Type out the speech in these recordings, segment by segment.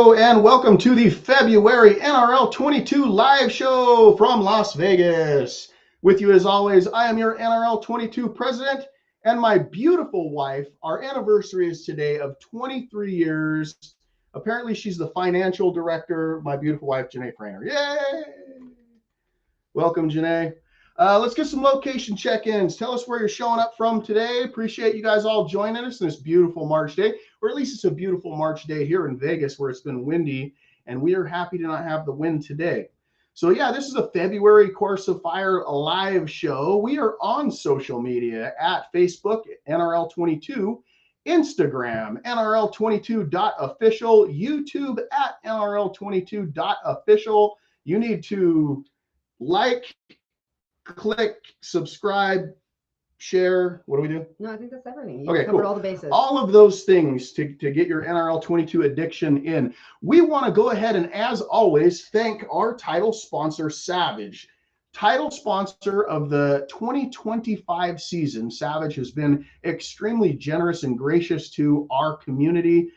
Hello and welcome to the February NRL22 live show from Las Vegas. With you as always, I am your NRL22 president and my beautiful wife. Our anniversary is today of 23 years. Apparently she's the financial director, my beautiful wife, Janae Frainer. Yay! Welcome, Janae. Let's get some location check-ins. Tell us where you're showing up from today. Appreciate you guys all joining us on this beautiful March day, or at least it's a beautiful March day here in Vegas where it's been windy, and we are happy to not have the wind today. So yeah, this is a February Course of Fire live show. We are on social media at Facebook, NRL22, Instagram, NRL22.official, YouTube at NRL22.official. You need to like, click, subscribe, share. What do we do? No, I think that's everything. You Okay, covered cool. all the bases. All of those things to get your NRL22 addiction in. We want to go ahead and, as always, thank our title sponsor, Savage. Title sponsor of the 2025 season. Savage has been extremely generous and gracious to our community.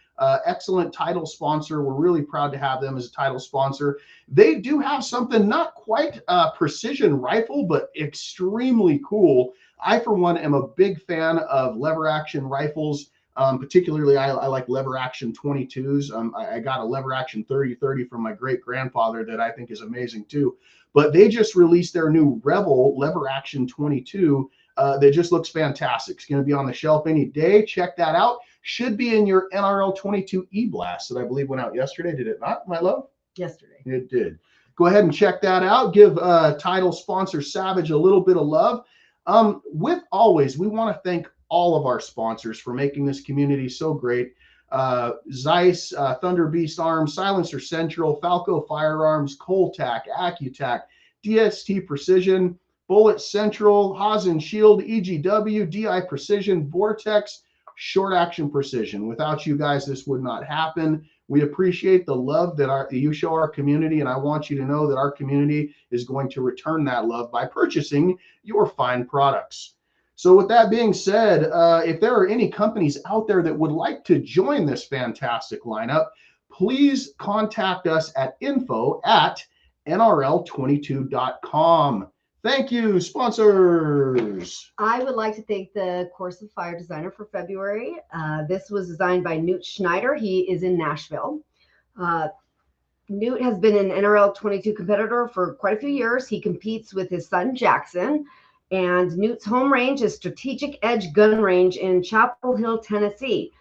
Excellent title sponsor. We're really proud to have them as a title sponsor. They do have something not quite a precision rifle, but extremely cool. I, for one, am a big fan of lever action rifles. Particularly, I like lever action 22s. I got a lever action 30 from my great grandfather that I think is amazing too. But they just released their new Rebel lever action 22 that just looks fantastic. It's going to be on the shelf any day. Check that out. Should be in your NRL22 e-blast that I believe went out yesterday. Did it not, my love? Yesterday. It did. Go ahead and check that out. Give title sponsor Savage a little bit of love. With always, we want to thank all of our sponsors for making this community so great. Zeiss, Thunder Beast Arms, Silencer Central, Falco Firearms, Coltac, Accutac, DST Precision, Bullet Central, Haas and Shield, EGW, DI Precision, Vortex, Short Action Precision. Without you guys, this would not happen. We appreciate the love that you show our community, and I want you to know that our community is going to return that love by purchasing your fine products. So with that being said, if there are any companies out there that would like to join this fantastic lineup, please contact us at info@nrl22.com. Thank you, sponsors. I would like to thank the Course of Fire designer for February. This was designed by Newt Schneider. He is in Nashville. Newt has been an NRL22 competitor for quite a few years. He competes with his son, Jackson. And Newt's home range is Strategic Edge Gun Range in Chapel Hill, Tennessee.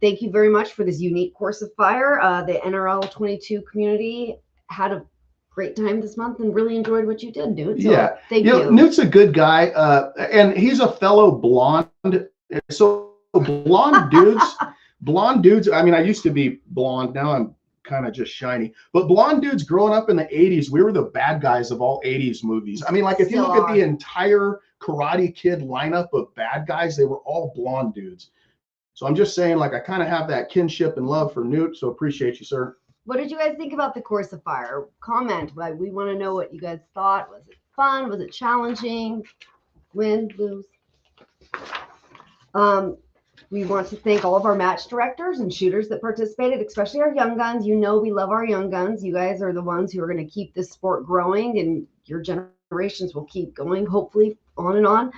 Thank you very much for this unique Course of Fire. The NRL22 community had a great time this month and really enjoyed what you did, Newt. So yeah, thank you. Newt's a good guy, and he's a fellow blonde. So blonde dudes. I mean, I used to be blonde. Now I'm kind of just shiny. But blonde dudes growing up in the 80s, we were the bad guys of all 80s movies. I mean, like if you look at the entire Karate Kid lineup of bad guys, they were all blonde dudes. So I'm just saying, like, I kind of have that kinship and love for Newt. So appreciate you, sir. What did you guys think about the Course of Fire? Comment. We want to know what you guys thought. Was it fun? Was it challenging? Win, lose? We want to thank all of our match directors and shooters that participated, especially our young guns. You know we love our young guns. You guys are the ones who are going to keep this sport growing, and your generations will keep going, hopefully, on and on.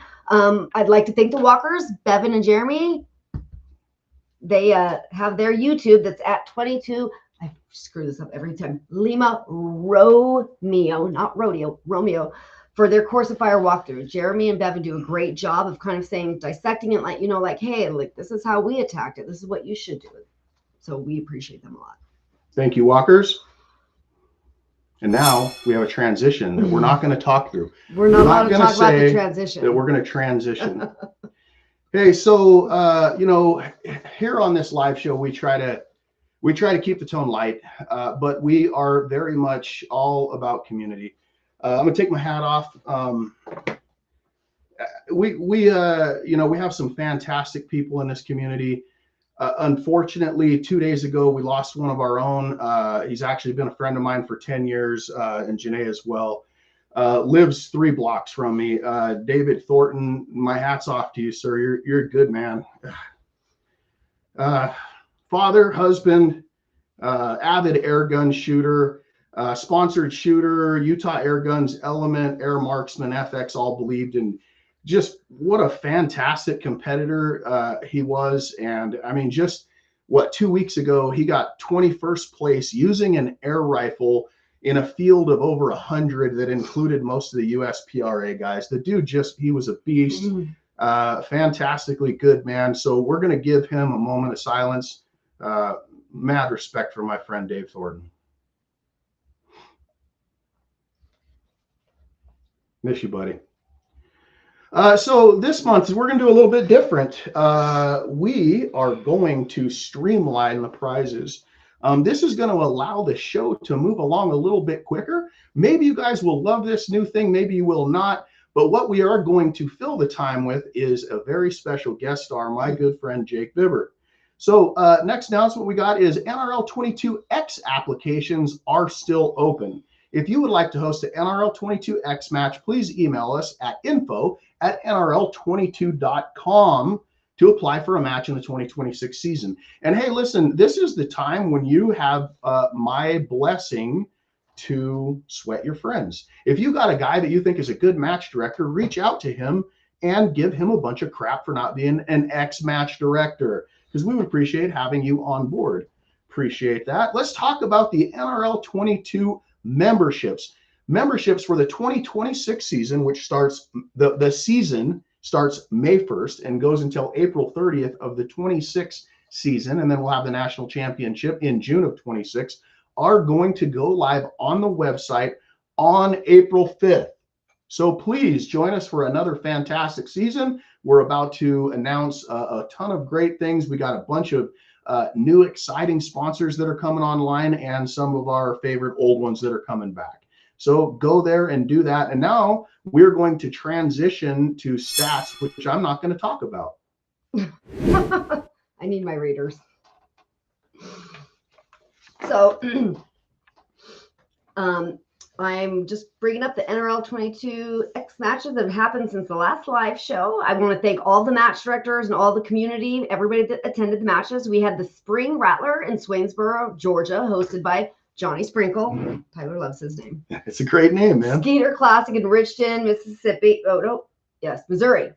I'd like to thank the walkers, Bevan and Jeremy. They have their YouTube that's at 22. I screw this up every time. Lima Romeo, not rodeo, Romeo, for their Course of Fire walkthrough. Jeremy and Bevan do a great job of kind of dissecting it, like, you know, like, hey, like, this is how we attacked it. This is what you should do. So we appreciate them a lot. Thank you, walkers. And now we have a transition that we're not going to talk through. We're not allowed to talk about the transition. That we're going to transition. Hey, so you know, here on this live show, we try to keep the tone light, but we are very much all about community. I'm gonna take my hat off. We have some fantastic people in this community. Unfortunately, 2 days ago, we lost one of our own. He's actually been a friend of mine for 10 years, and Janae as well. Lives 3 blocks from me. David Thornton, my hat's off to you, sir. You're a good man. Father, husband, avid air gun shooter, sponsored shooter, Utah Air Guns, Element, Air Marksman, FX, all believed in. Just what a fantastic competitor he was. And I mean, just what, 2 weeks ago, he got 21st place using an air rifle in a field of over 100 that included most of the USPRA guys. The dude he was a beast. Fantastically good, man. So we're going to give him a moment of silence. Mad respect for my friend Dave Thornton. Miss you, buddy. So this month we're going to do a little bit different. We are going to streamline the prizes. This is going to allow the show to move along a little bit quicker. Maybe you guys will love this new thing, maybe you will not. But what we are going to fill the time with is a very special guest star, my good friend Jake Bibbert. So next announcement we got is NRL22X applications are still open. If you would like to host an NRL22X match, please email us at info@nrl22.com to apply for a match in the 2026 season. And hey, listen, this is the time when you have my blessing to sweat your friends. If you got a guy that you think is a good match director, reach out to him and give him a bunch of crap for not being an ex-match director, because we would appreciate having you on board. Appreciate that. Let's talk about the NRL 22 memberships. Memberships for the 2026 season, which starts, the season starts May 1st and goes until April 30th of the 26 season, and then we'll have the national championship in June of 26, are going to go live on the website on April 5th. So please join us for another fantastic season. We're about to announce a ton of great things. We got a bunch of new exciting sponsors that are coming online and some of our favorite old ones that are coming back. So go there and do that. And now we're going to transition to stats, which I'm not going to talk about. I need my readers. So I'm just bringing up the NRL 22 X matches that have happened since the last live show. I want to thank all the match directors and all the community, everybody that attended the matches. We had the Spring Rattler in Swainsboro, Georgia, hosted by Johnny Sprinkle. Tyler loves his name. It's a great name, man. Skeeter Classic in Richton, Mississippi. Oh, no. Yes, Missouri.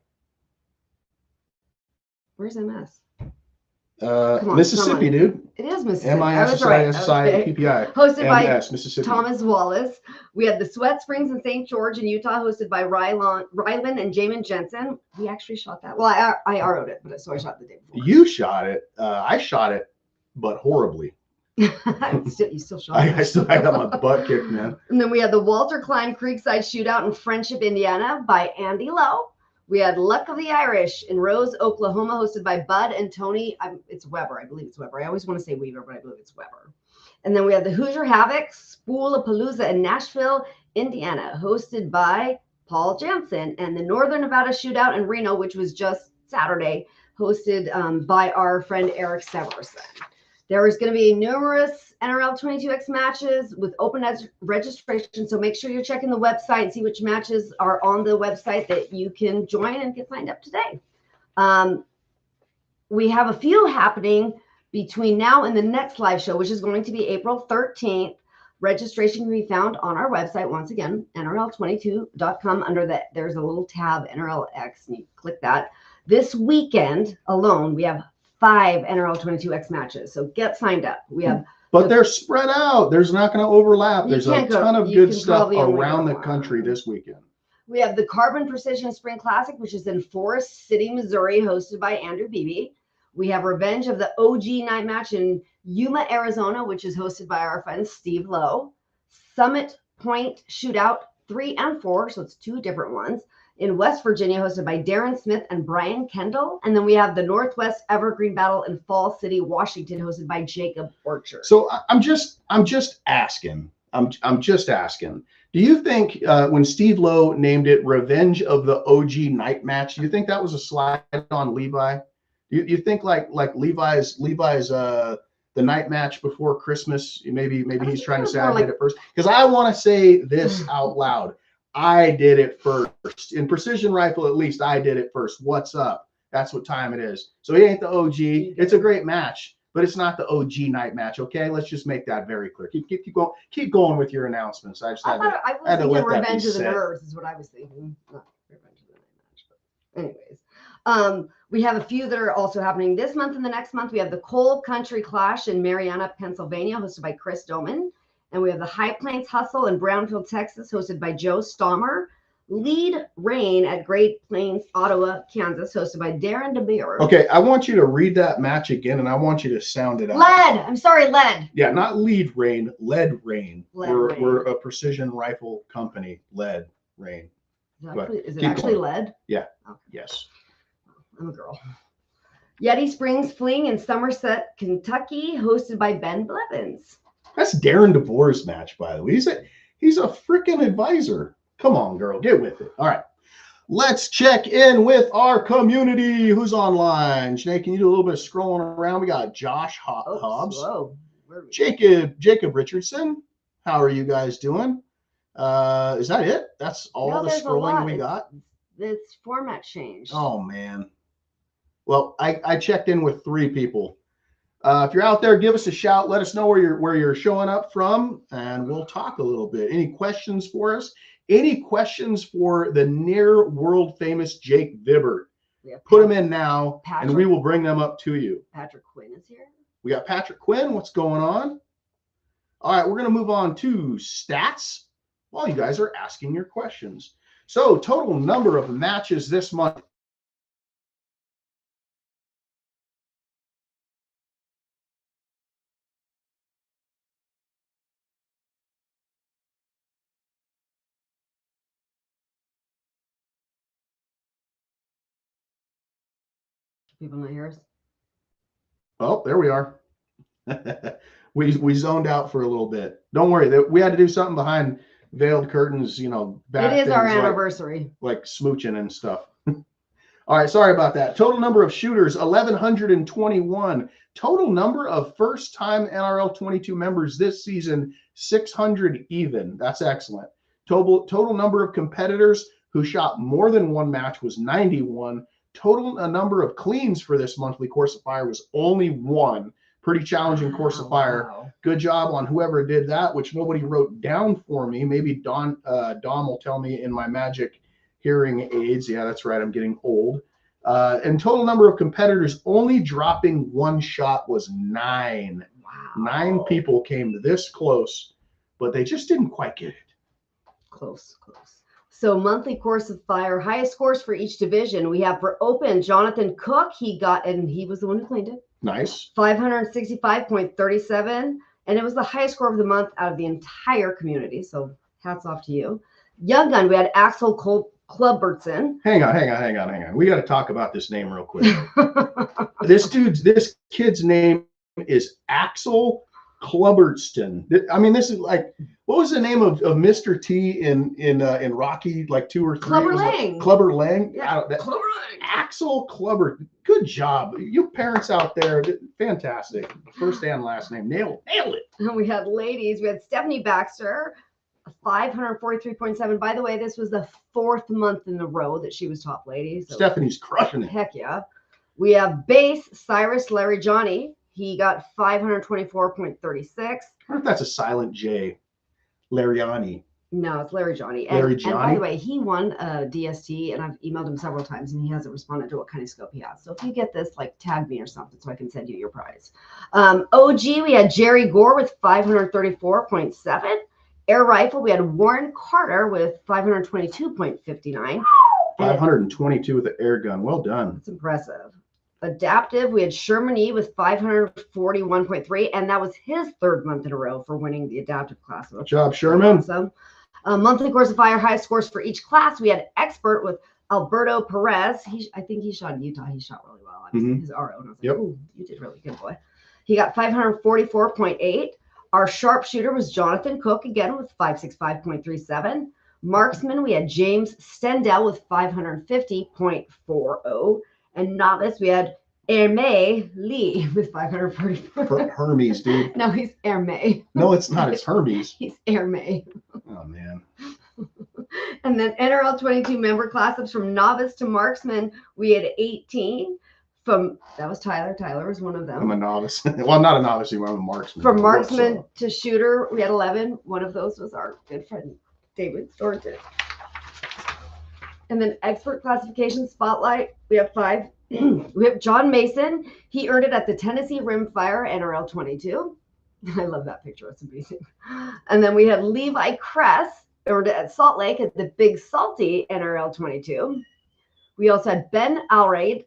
Where's MS? Mississippi, dude. It is Mississippi. MISSISSI-PPI. Hosted by Mississippi. Thomas Wallace. We had the Sweat Springs in St. George in Utah, hosted by Rylan and Jamin Jensen. We actually shot that. Well, I RO'd it, but so I shot the day before. You shot it. I shot it, but horribly. You still shot it. I got my butt kicked, man. And then we had the Walter Klein Creekside Shootout in Friendship, Indiana by Andy Lowe. We had Luck of the Irish in Rose, Oklahoma, hosted by Bud and Tony. It's Weber. I believe it's Weber. I always want to say Weaver, but I believe it's Weber. And then we had the Hoosier Havoc Spoolapalooza in Nashville, Indiana, hosted by Paul Jansen. And the Northern Nevada Shootout in Reno, which was just Saturday, hosted by our friend Eric Severson. There is going to be numerous NRL 22X matches with open registration, so make sure you're checking the website and see which matches are on the website that you can join and get signed up today. We have a few happening between now and the next live show, which is going to be April 13th. Registration can be found on our website, once again, NRL22.com. Under that, there's a little tab, NRLX, and you click that. This weekend alone, we have 5 NRL 22X matches. So get signed up. We have, but they're spread out. There's not going to overlap. There's a ton of good stuff around the country this weekend. We have the Carbon Precision Spring Classic, which is in Forest City, Missouri, hosted by Andrew Beebe. We have Revenge of the OG Night Match in Yuma, Arizona, which is hosted by our friend Steve Lowe. Summit Point Shootout 3 and 4, so it's 2 different ones, in West Virginia, hosted by Darren Smith and Brian Kendall. And then we have the Northwest Evergreen Battle in Fall City, Washington, hosted by Jacob Orchard. So I'm just asking. I'm just asking. Do you think when Steve Lowe named it Revenge of the OG Night Match, do you think that was a slide on Levi? You think like Levi's the night match before Christmas? Maybe he's trying to say I did it first, because I want to say this out loud. I did it first. In precision rifle, at least I did it first. What's up? That's what time it is. So he ain't the OG. It's a great match, but it's not the OG night match. Okay, let's just make that very clear. Keep going with your announcements. I just I had thought I was to thinking let that be Revenge of the said. Nerds is what I was thinking. Not Revenge of the Night match, but anyways. We have a few that are also happening this month and the next month. We have the Coal Country Clash in Marianna, Pennsylvania, hosted by Chris Doman. And we have the High Plains Hustle in Brownfield, Texas, hosted by Joe Stommer. Lead Rain at Great Plains, Ottawa, Kansas, hosted by Darren DeBeer. Okay, I want you to read that match again, and I want you to sound it out. Lead. I'm sorry, Lead. Yeah, not Lead Rain, Lead Rain. Lead We're a precision rifle company. Lead Rain. Is it actually lead? Yeah. Okay. Yes. I'm a girl. Yeti Springs Fling in Somerset, Kentucky, hosted by Ben Blevins. That's Darren DeBoer's match, by the way. He's a freaking advisor. Come on, girl, get with it. All right. Let's check in with our community. Who's online? Janae, can you do a little bit of scrolling around? We got Josh Hobbs. Whoa. Jacob Richardson. How are you guys doing? Is that it? That's all the scrolling we got? It's format changed. Oh, man. Well, I checked in with 3 people. If you're out there, give us a shout. Let us know where you're showing up from, and we'll talk a little bit. Any questions for us? Any questions for the near world famous Jake Vibbert? Put them in now, and we will bring them up to you. Patrick Quinn is here. We got Patrick Quinn. What's going on? All right, we're going to move on to stats while you guys are asking your questions. So, total number of matches this month. People not hear us? Oh, there we are. we zoned out for a little bit. Don't worry, we had to do something behind veiled curtains, It is our anniversary. Like smooching and stuff. All right, sorry about that. Total number of shooters, 1,121. Total number of first-time NRL22 members this season, 600 even. That's excellent. Total number of competitors who shot more than one match was 91. Total number of cleans for this monthly course of fire was only 1. Pretty challenging course of fire. Wow. Good job on whoever did that, which nobody wrote down for me. Maybe Dom will tell me in my magic hearing aids. Yeah, that's right. I'm getting old. And total number of competitors only dropping 1 shot was 9. Wow. 9 people came this close, but they just didn't quite get it. Close. So monthly course of fire, highest scores for each division. We have for open, Jonathan Cook. He was the one who cleaned it. Nice. 565.37. And it was the highest score of the month out of the entire community. So hats off to you. Young Gun, we had Axel Clubbertson. Hang on. We got to talk about this name real quick. This kid's name is Axel Clubbertson. I mean, this is like, what was the name of Mr. T in Rocky, like 2 or 3? Clubber Lang. Clubber Lang. Yeah, Clubber Lang. Axel Clubber. Good job, you parents out there. Fantastic. First and last name. Nailed it. And we had ladies. We had Stephanie Baxter, 543.7. By the way, this was the 4th month in a row that she was top lady. So Stephanie's crushing it. Heck yeah. We have base Cyrus Larry Johnny. He got 524.36. I wonder if that's a silent J. Lariani. No, it's Larry Johnny. Larry And Johnny. by the way, he won a DST, and I've emailed him several times, and he hasn't responded to what kind of scope he has. So if you get this, like, tag me or something so I can send you your prize. OG, we had Jerry Gore with 534.7. Air rifle, we had Warren Carter with 522.59. 522 with the air gun. Well done. That's impressive. Adaptive, we had Sherman E with 541.3, and that was his 3rd month in a row for winning the adaptive class. Good job, Sherman. Awesome. Monthly course of fire, high scores for each class. We had expert with Alberto Perez. I think he shot in Utah. He shot really well. His RO. And I was like, ooh, you did really good, boy. He got 544.8. Our sharpshooter was Jonathan Cook again with 565.37. Marksman, we had James Stendell with 550.40. And novice, we had Hermé Lee with 544. Hermes, dude. No, he's Hermé. No, it's not. It's Hermes. He's Hermé. Oh, man. And then NRL22 member class ups from novice to marksman, we had 18. That was Tyler. Tyler was one of them. I'm a novice. Well, I'm not a novice anymore. I'm a marksman. From marksman to shooter, we had 11. One of those was our good friend David Thornton. And then expert classification spotlight, we have 5. We have John Mason. He earned it at the Tennessee Rimfire NRL22. I love that picture. It's amazing. And then we had Levi Kress, earned it at Salt Lake at the Big Salty NRL22. We also had Ben Alred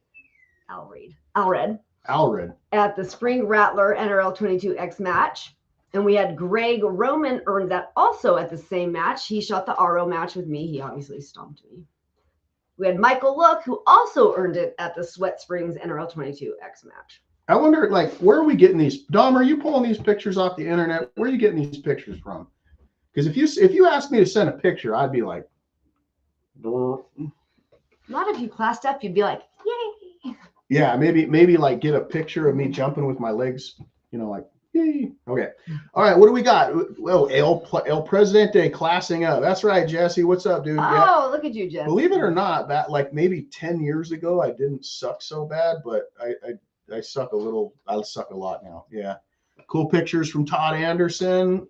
at the Spring Rattler NRL22 X match. And we had Greg Roman earned that also at the same match. He shot the RO match with me. He obviously stomped me. We had Michael Look, who also earned it at the Sweat Springs NRL22 X match. I wonder, like, where are we getting these? Dom, are you pulling these pictures off the internet? Where are you getting these pictures from? Because if you asked me to send a picture, I'd be like, Not if you classed up, you'd be like, yay. Yeah, maybe like get a picture of me jumping with my legs, like, yay. Okay. All right, what do we got? Well, El Presidente classing up. That's right, Jesse. What's up, dude? Oh, look at you, Jesse. Believe it or not, that like maybe 10 years ago, I didn't suck so bad, but I suck a little. I suck a lot now. Yeah. Cool pictures from Todd Anderson.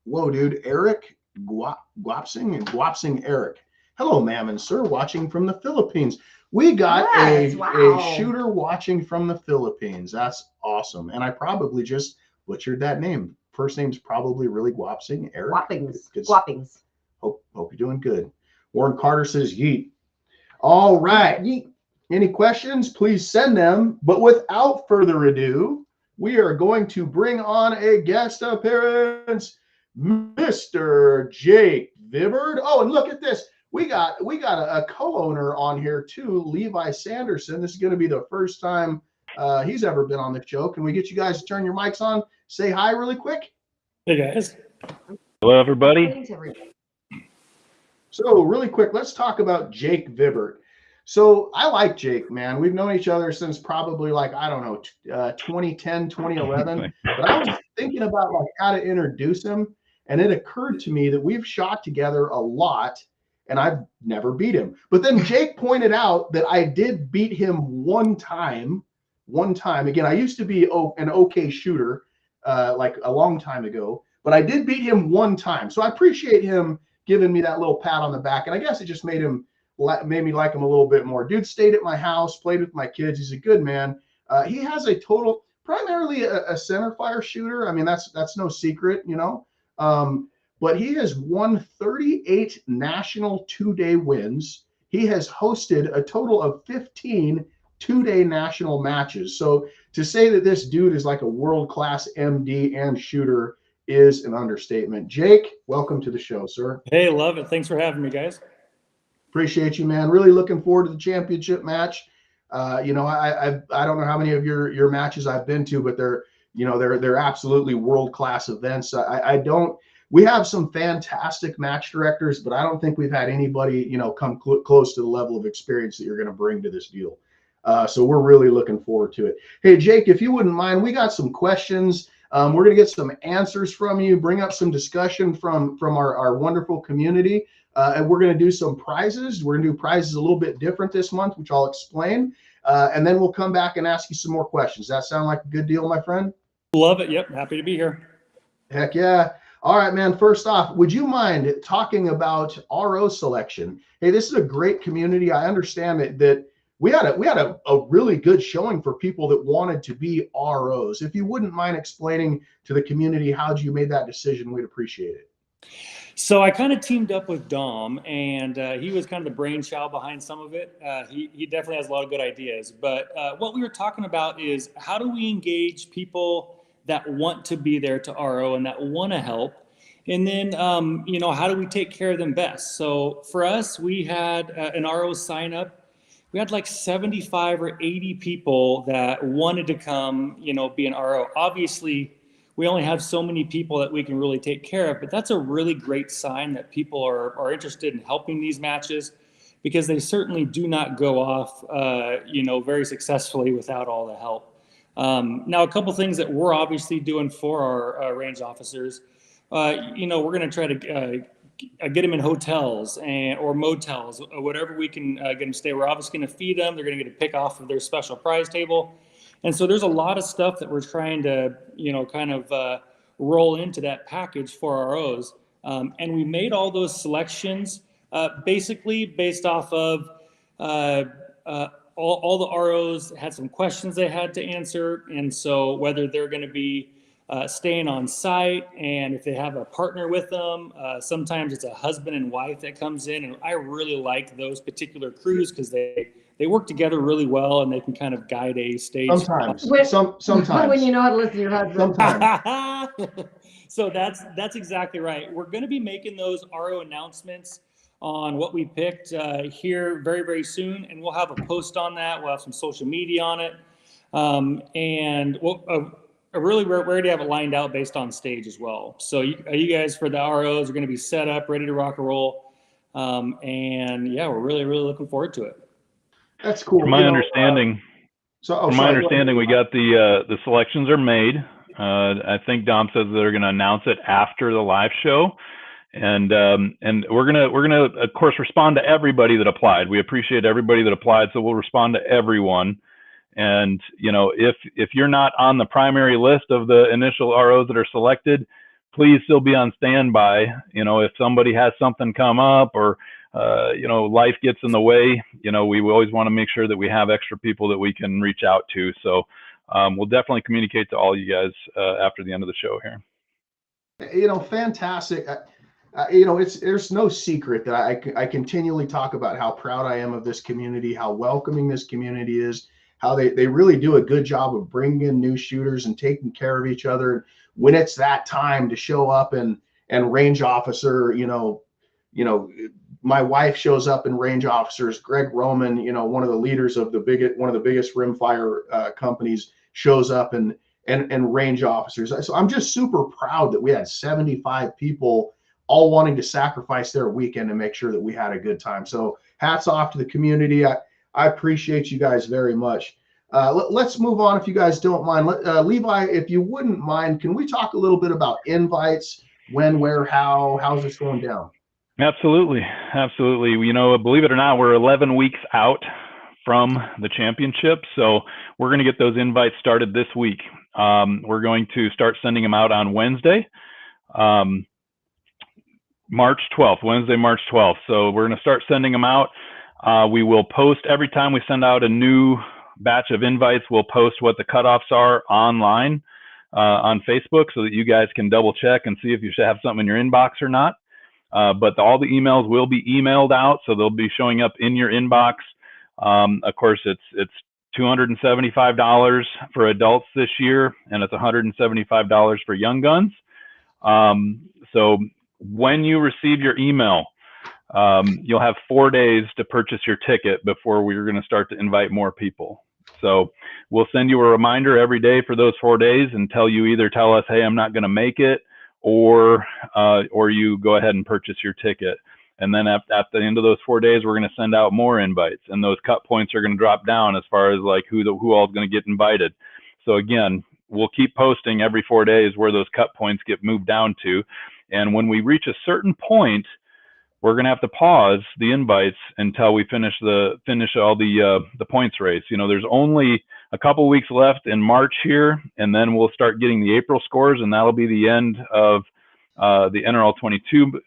Whoa, dude. Eric Guapsing Eric. Hello, ma'am and sir, watching from the Philippines. We got a shooter watching from the Philippines. That's awesome. And I probably just butchered that name. First name's probably really Guapsing Eric. Guapings. Hope you're doing good. Warren Carter says yeet. All right. Yeet. Any questions? Please send them. But without further ado, we are going to bring on a guest appearance, Mr. Jake Vibard. Oh, and look at this. We got a co-owner on here too, Levi Sanderson. This is going to be the first time he's ever been on the show. Can we get you guys to turn your mics on? Say hi really quick. Hey guys. Hello everybody. So really quick, let's talk about Jake Vibard. So I like Jake, man. We've known each other since probably 2010, 2011. But I was thinking about how to introduce him, and it occurred to me that we've shot together a lot, and I've never beat him. But then Jake pointed out that I did beat him one time. Again, I used to be an okay shooter like a long time ago, but I did beat him one time. So I appreciate him giving me that little pat on the back, and I guess it just made me like him a little bit more. Dude stayed at my house, played with my kids. He's a good man. He has a total, primarily a center fire shooter. I mean, that's no secret, but he has won 38 national 2-day wins. He has hosted a total of 15 2-day national matches. So to say that this dude is like a world-class MD and shooter is an understatement. Jake, welcome to the show, sir. Hey, love it. Thanks for having me, guys. Appreciate you, man. Really looking forward to the championship match. I don't know how many of your matches I've been to, but they're absolutely world-class events. We have some fantastic match directors, but I don't think we've had anybody, come close to the level of experience that you're going to bring to this deal. So we're really looking forward to it. Hey, Jake, if you wouldn't mind, we got some questions. We're going to get some answers from you, bring up some discussion from our wonderful community. And we're going to do some prizes. We're going to do prizes a little bit different this month, which I'll explain. And then we'll come back and ask you some more questions. Does that sound like a good deal, my friend? Love it. Yep. Happy to be here. Heck yeah. All right, man. First off, would you mind talking about RO selection? Hey, this is a great community. I understand that we had a really good showing for people that wanted to be ROs. If you wouldn't mind explaining to the community how you made that decision, we'd appreciate it. So I kind of teamed up with Dom, and he was kind of the brainchild behind some of it. He definitely has a lot of good ideas. But what we were talking about is how do we engage people that want to be there to RO and that want to help? And then, how do we take care of them best? So for us, we had an RO sign up. We had like 75 or 80 people that wanted to come, be an RO. Obviously, we only have so many people that we can really take care of, but that's a really great sign that people are interested in helping these matches, because they certainly do not go off, very successfully without all the help. Now, a couple things that we're obviously doing for our range officers, we're going to try to get them in hotels or motels, or whatever we can get them to stay. We're obviously going to feed them. They're going to get a pick off of their special prize table. And so there's a lot of stuff that we're trying to, kind of roll into that package for ROs. And we made all those selections basically based off of all the ROs had some questions they had to answer. And so whether they're going to be staying on site, and if they have a partner with them, sometimes it's a husband and wife that comes in. And I really like those particular crews because they work together really well, and they can kind of guide a stage. Sometimes. When you know how to listen to your husband. Sometimes. So that's exactly right. We're going to be making those RO announcements on what we picked here very, very soon, and we'll have a post on that. We'll have some social media on it, and we're ready to have it lined out based on stage as well. So you guys for the ROs are going to be set up, ready to rock and roll, and yeah, we're really, really looking forward to it. That's cool. From my understanding, we got the selections are made. I think Dom says they're going to announce it after the live show, and we're gonna of course respond to everybody that applied. We appreciate everybody that applied, so we'll respond to everyone. And if you're not on the primary list of the initial ROs that are selected, please still be on standby. If somebody has something come up or life gets in the way, we always want to make sure that we have extra people that we can reach out to. So we'll definitely communicate to all you guys after the end of the show here. Fantastic. There's no secret that I continually talk about how proud I am of this community, how welcoming this community is, how they really do a good job of bringing in new shooters and taking care of each other. When it's that time to show up and range officer, my wife shows up in range officers. Greg Roman, one of the leaders of one of the biggest rimfire companies, shows up and range officers. So I'm just super proud that we had 75 people all wanting to sacrifice their weekend to make sure that we had a good time. So hats off to the community. I appreciate you guys very much. Let's move on if you guys don't mind. Levi, if you wouldn't mind, can we talk a little bit about invites? When, where, how's this going down? Absolutely. Believe it or not, we're 11 weeks out from the championship. So we're going to get those invites started this week. We're going to start sending them out on Wednesday, March 12th, Wednesday, March 12th. So we're going to start sending them out. We will post every time we send out a new batch of invites. We'll post what the cutoffs are online on Facebook so that you guys can double check and see if you should have something in your inbox or not. But all the emails will be emailed out, so they'll be showing up in your inbox. Of course, it's $275 for adults this year, and it's $175 for young guns. So when you receive your email, you'll have 4 days to purchase your ticket before we're going to start to invite more people. So we'll send you a reminder every day for those 4 days until you either tell us, hey, I'm not going to make it, or you go ahead and purchase your ticket. And then at the end of those 4 days, we're going to send out more invites, and those cut points are going to drop down as far as like who all is going to get invited. So again, we'll keep posting every 4 days where those cut points get moved down to. And when we reach a certain point, we're going to have to pause the invites until we finish all the points race. There's only a couple weeks left in March here, and then we'll start getting the April scores, and that'll be the end of the NRL22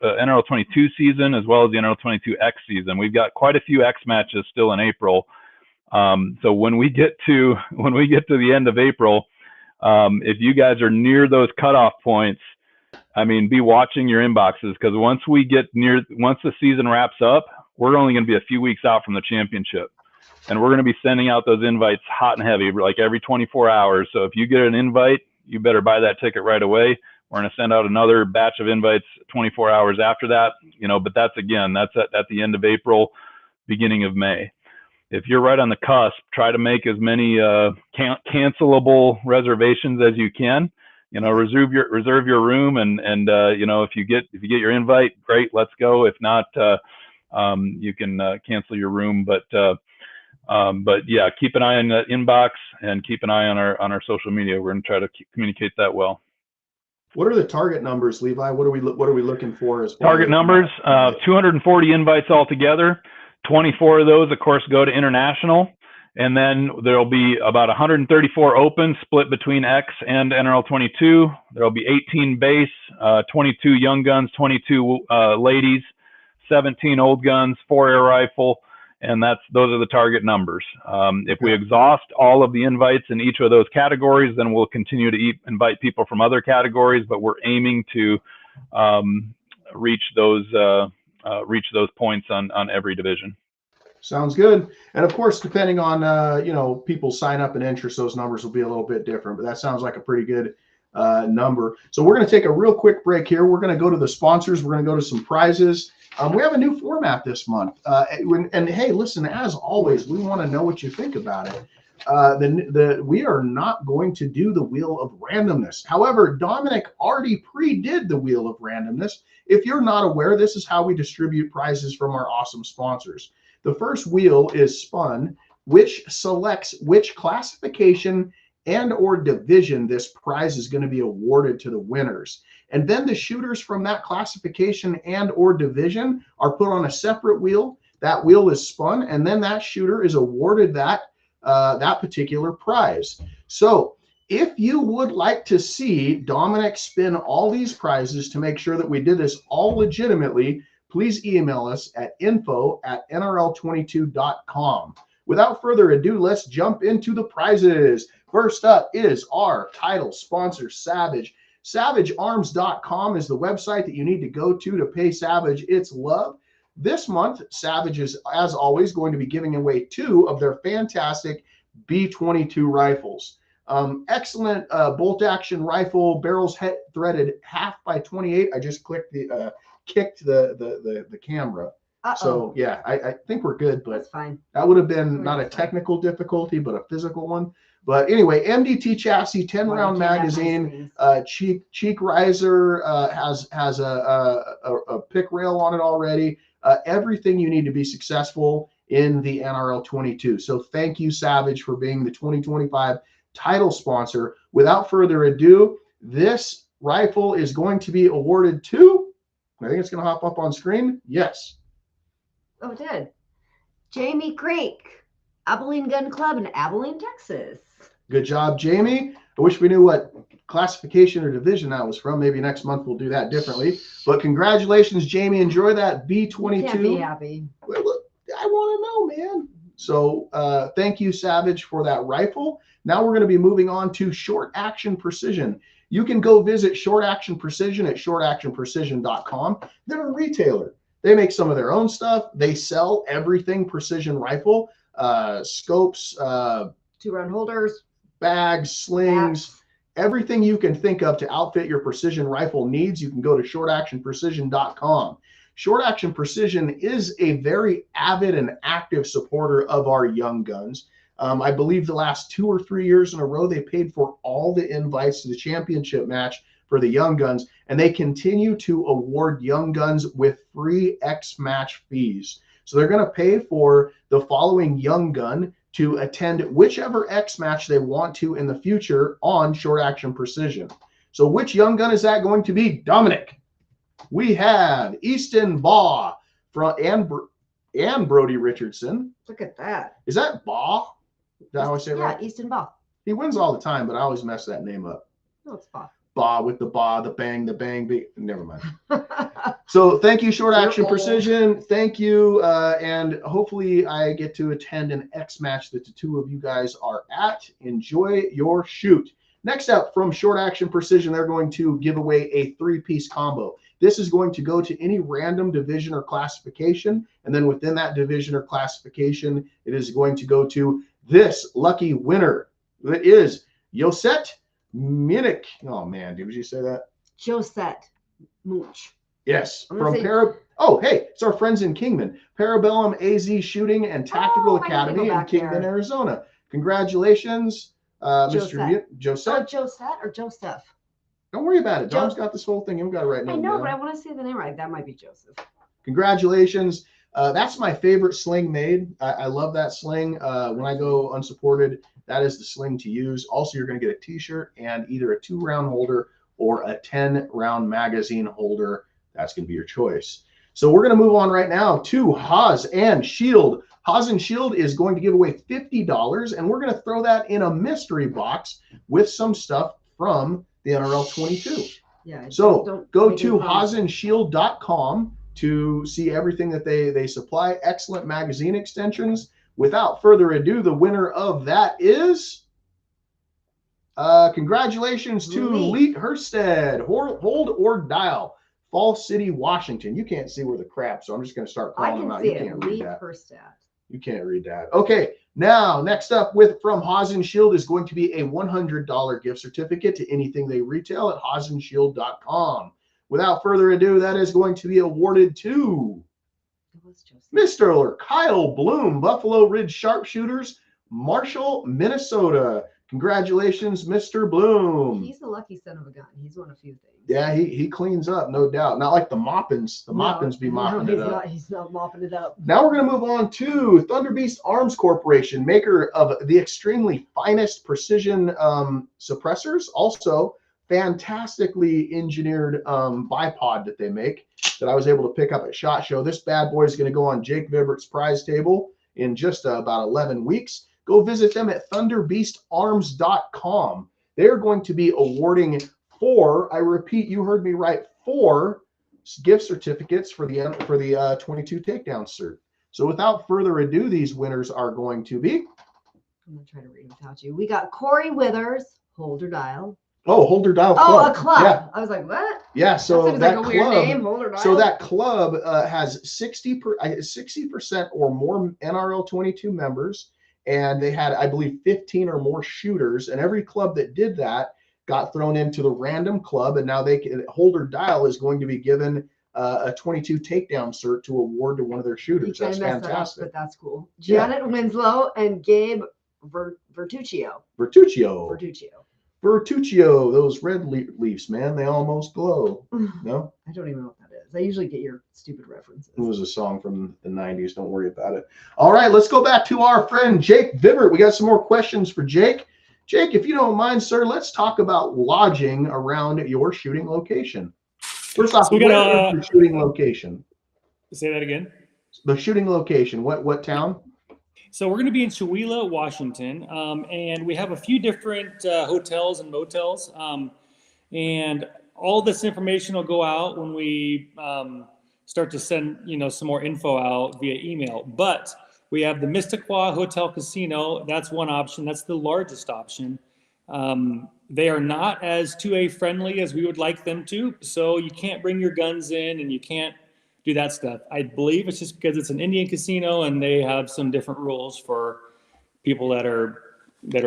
NRL22 season, as well as the NRL22X season. We've got quite a few X matches still in April. So when we get to the end of April, if you guys are near those cutoff points, be watching your inboxes, because once the season wraps up, we're only going to be a few weeks out from the championship, and we're going to be sending out those invites hot and heavy, like every 24 hours. So if you get an invite, you better buy that ticket right away. We're going to send out another batch of invites 24 hours after that, but that's at the end of April, beginning of May. If you're right on the cusp, try to make as many cancelable reservations as you can. Reserve your room, and if you get your invite, great, let's go. If not, you can cancel your room. But yeah, keep an eye on the inbox and keep an eye on our social media. We're going to try to communicate that well. What are the target numbers, Levi? What are we looking for as far Target as numbers, 240 invites altogether. 24 of those, of course, go to international. And then there'll be about 134 open split between X and NRL22. There'll be 18 base, 22 young guns, 22 ladies, 17 old guns, 4 air rifle, and those are the target numbers. If we exhaust all of the invites in each of those categories, then we'll continue to invite people from other categories, but we're aiming to reach those points on every division. Sounds good. And of course, depending on people sign up and interest, those numbers will be a little bit different, but that sounds like a pretty good number. So we're going to take a real quick break here. We're going to go to the sponsors. We're going to go to some prizes. We have a new format this month. And hey, listen, as always, we want to know what you think about it. We are not going to do the wheel of randomness. However, Dominic already pre-did the wheel of randomness. If you're not aware, this is how we distribute prizes from our awesome sponsors. The first wheel is spun, which selects which classification and or division this prize is going to be awarded to the winners. And then the shooters from that classification and or division are put on a separate wheel. That wheel is spun, and then that shooter is awarded that particular prize. So if you would like to see Dominic spin all these prizes to make sure that we did this all legitimately, please email us at info@nrl22.com. Without further ado, let's jump into the prizes. First up is our title sponsor, Savage. SavageArms.com is the website that you need to go to pay Savage its love. This month, Savage is, as always, going to be giving away 2 of their fantastic B22 rifles. Excellent bolt-action rifle, barrels threaded 1/2 x 28. I just kicked the camera. So yeah, I think we're good, but that's fine. That would have been not a technical difficulty, but a physical one. But anyway, MDT chassis, 10-round magazine, cheek riser, has a pick rail on it already. Everything you need to be successful in the NRL22. So thank you, Savage, for being the 2025 title sponsor. Without further ado, this rifle is going to be awarded to, I think it's going to hop up on screen. Yes. Oh, it did. Jamie Creek, Abilene Gun Club in Abilene, Texas. Good job, Jamie. I wish we knew what classification or division that was from. Maybe next month we'll do that differently. But congratulations, Jamie. Enjoy that B22. You can't be happy. Well, look, I want to know, man. So thank you, Savage, for that rifle. Now we're going to be moving on to Short Action Precision. You can go visit Short Action Precision at shortactionprecision.com. They're a retailer. They make some of their own stuff. They sell everything precision rifle, scopes, 2-round holders, bags, slings, everything you can think of to outfit your precision rifle needs. You can go to shortactionprecision.com. Short Action Precision is a very avid and active supporter of our young guns. I believe the last 2 or 3 years in a row, they paid for all the invites to the championship match for the young guns, and they continue to award young guns with free X-Match fees. So they're going to pay for the following young gun to attend whichever X-Match they want to in the future on Short Action Precision. So which young gun is that going to be, Dominic? We have Easton Baugh and Brody Richardson. Look at that. Is that Baugh? Is that how I say it right? Yeah, Easton Baugh. He wins all the time, but I always mess that name up. No, it's Baugh. Baugh with the bang, never mind. So thank you, Short Action Precision. Thank you. And hopefully I get to attend an X match that the 2 of you guys are at. Enjoy your shoot. Next up from Short Action Precision, they're going to give away a 3-piece combo. This is going to go to any random division or classification. And then within that division or classification, it is going to go to this lucky winner. It is Yoset Minnick. Oh man, did you say that? Josette Mooch. Yes, from Oh, hey, it's our friends in Kingman. Parabellum AZ Shooting and Tactical Academy in Kingman, Arizona. Congratulations, Mr. Josette. Oh, Josette or Joseph? Don't worry about it. Dom's got this whole thing. You've got it right now. I know, but I want to say the name right. That might be Joseph. Congratulations. That's my favorite sling made. I love that sling. When I go unsupported, that is the sling to use. Also, you're going to get a t-shirt and either a 2-round holder or a 10-round magazine holder. That's going to be your choice. So we're going to move on right now to Haas and Shield. Haas and Shield is going to give away $50, and we're going to throw that in a mystery box with some stuff from the NRL22. Yeah. So go to haasandshield.com to see everything that they supply. Excellent magazine extensions. Without further ado, the winner of that is, congratulations to Leet Herstead, Hold or Dial, Falls City, Washington. You can't see where the crap, so I'm just going to start calling them out. You can't read that. You can't read that. Okay, now next up from Haas and Shield is going to be a $100 gift certificate to anything they retail at haasandshield.com. Without further ado, that is going to be awarded to Mr. Kyle Bloom, Buffalo Ridge Sharpshooters, Marshall, Minnesota. Congratulations, Mr. Bloom. He's the lucky son of a gun. He's won a few things. Yeah, he cleans up, no doubt. Not like the Moppins. The Moppins be mopping it up. He's not mopping it up. Now we're going to move on to Thunder Beast Arms Corporation, maker of the extremely finest precision suppressors. Also, fantastically engineered bipod that they make that I was able to pick up at SHOT Show. This bad boy is going to go on Jake Vibert's prize table in just about 11 weeks. Go visit them at thunderbeastarms.com. They're going to be awarding 4, I repeat, you heard me right, 4 gift certificates for the 22 takedown cert. So without further ado, these winners are going to be. I'm going to try to read without you. We got Corey Withers, Hold or Dial. Oh, Holder Dial Club. Oh, a club. Yeah. I was like, what? Yeah, so that like a weird name, Holder Dial. So that club has 60% or more NRL22 members, and they had, I believe, 15 or more shooters, and every club that did that got thrown into the random club, and now Holder Dial is going to be given a 22 takedown cert to award to one of their shooters. That's fantastic. But that's cool. Janet Winslow and Gabe Vertuccio. Bertuccio, those red leaves, man, they almost glow. No? I don't even know what that is. I usually get your stupid references. It was a song from the 90s. Don't worry about it. All right, let's go back to our friend Jake Vibert. We got some more questions for Jake. Jake, if you don't mind, sir, let's talk about lodging around your shooting location. First off, so where is your shooting location? Say that again. The shooting location. What town? So we're going to be in Chewelah, Washington, and we have a few different hotels and motels, and all this information will go out when we start to send some more info out via email. But we have the Mistaqua Hotel Casino. That's one option. That's the largest option. They are not as 2A friendly as we would like them to, so you can't bring your guns in and you can't do that stuff. I believe it's just because it's an Indian casino and they have some different rules for people that are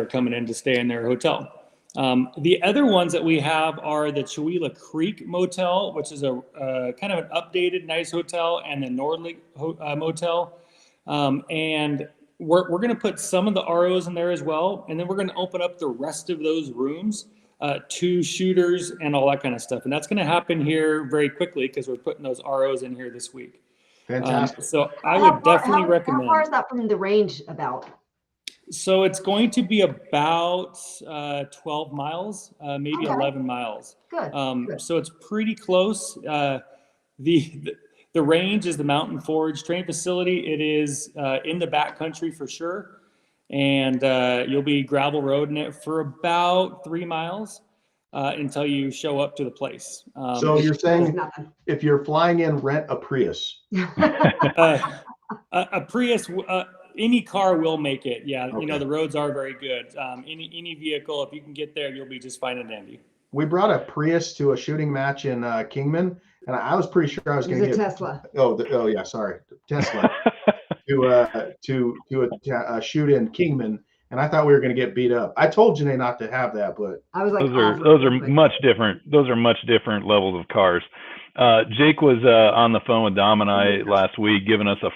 coming in to stay in their hotel. The other ones that we have are the Chewelah Creek Motel, which is a kind of an updated, nice hotel, and the Nordley Motel. And we're going to put some of the ROs in there as well, and then we're going to open up the rest of those rooms to shooters and all that kind of stuff. And that's going to happen here very quickly because we're putting those ROs in here this week. Fantastic. So I would definitely recommend. How far is that from the range about? So it's going to be about 12 miles, maybe 11 miles. Good. Good. So it's pretty close. The range is the Mountain Forge Training Facility. It is in the backcountry for sure. And you'll be gravel roading it for about 3 miles until you show up to the place. So you're saying if you're flying in, rent a Prius. A Prius, any car will make it. Yeah, Okay. The roads are very good. Any vehicle, if you can get there, you'll be just fine and dandy. We brought a Prius to a shooting match in Kingman, and I was pretty sure I was going to get Tesla. Oh yeah, sorry, Tesla. to a shoot in Kingman, and I thought we were going to get beat up. I told Janae not to have that, but I was like, those are much different. Those are much different levels of cars. Jake was on the phone with Dom and I last week, giving us a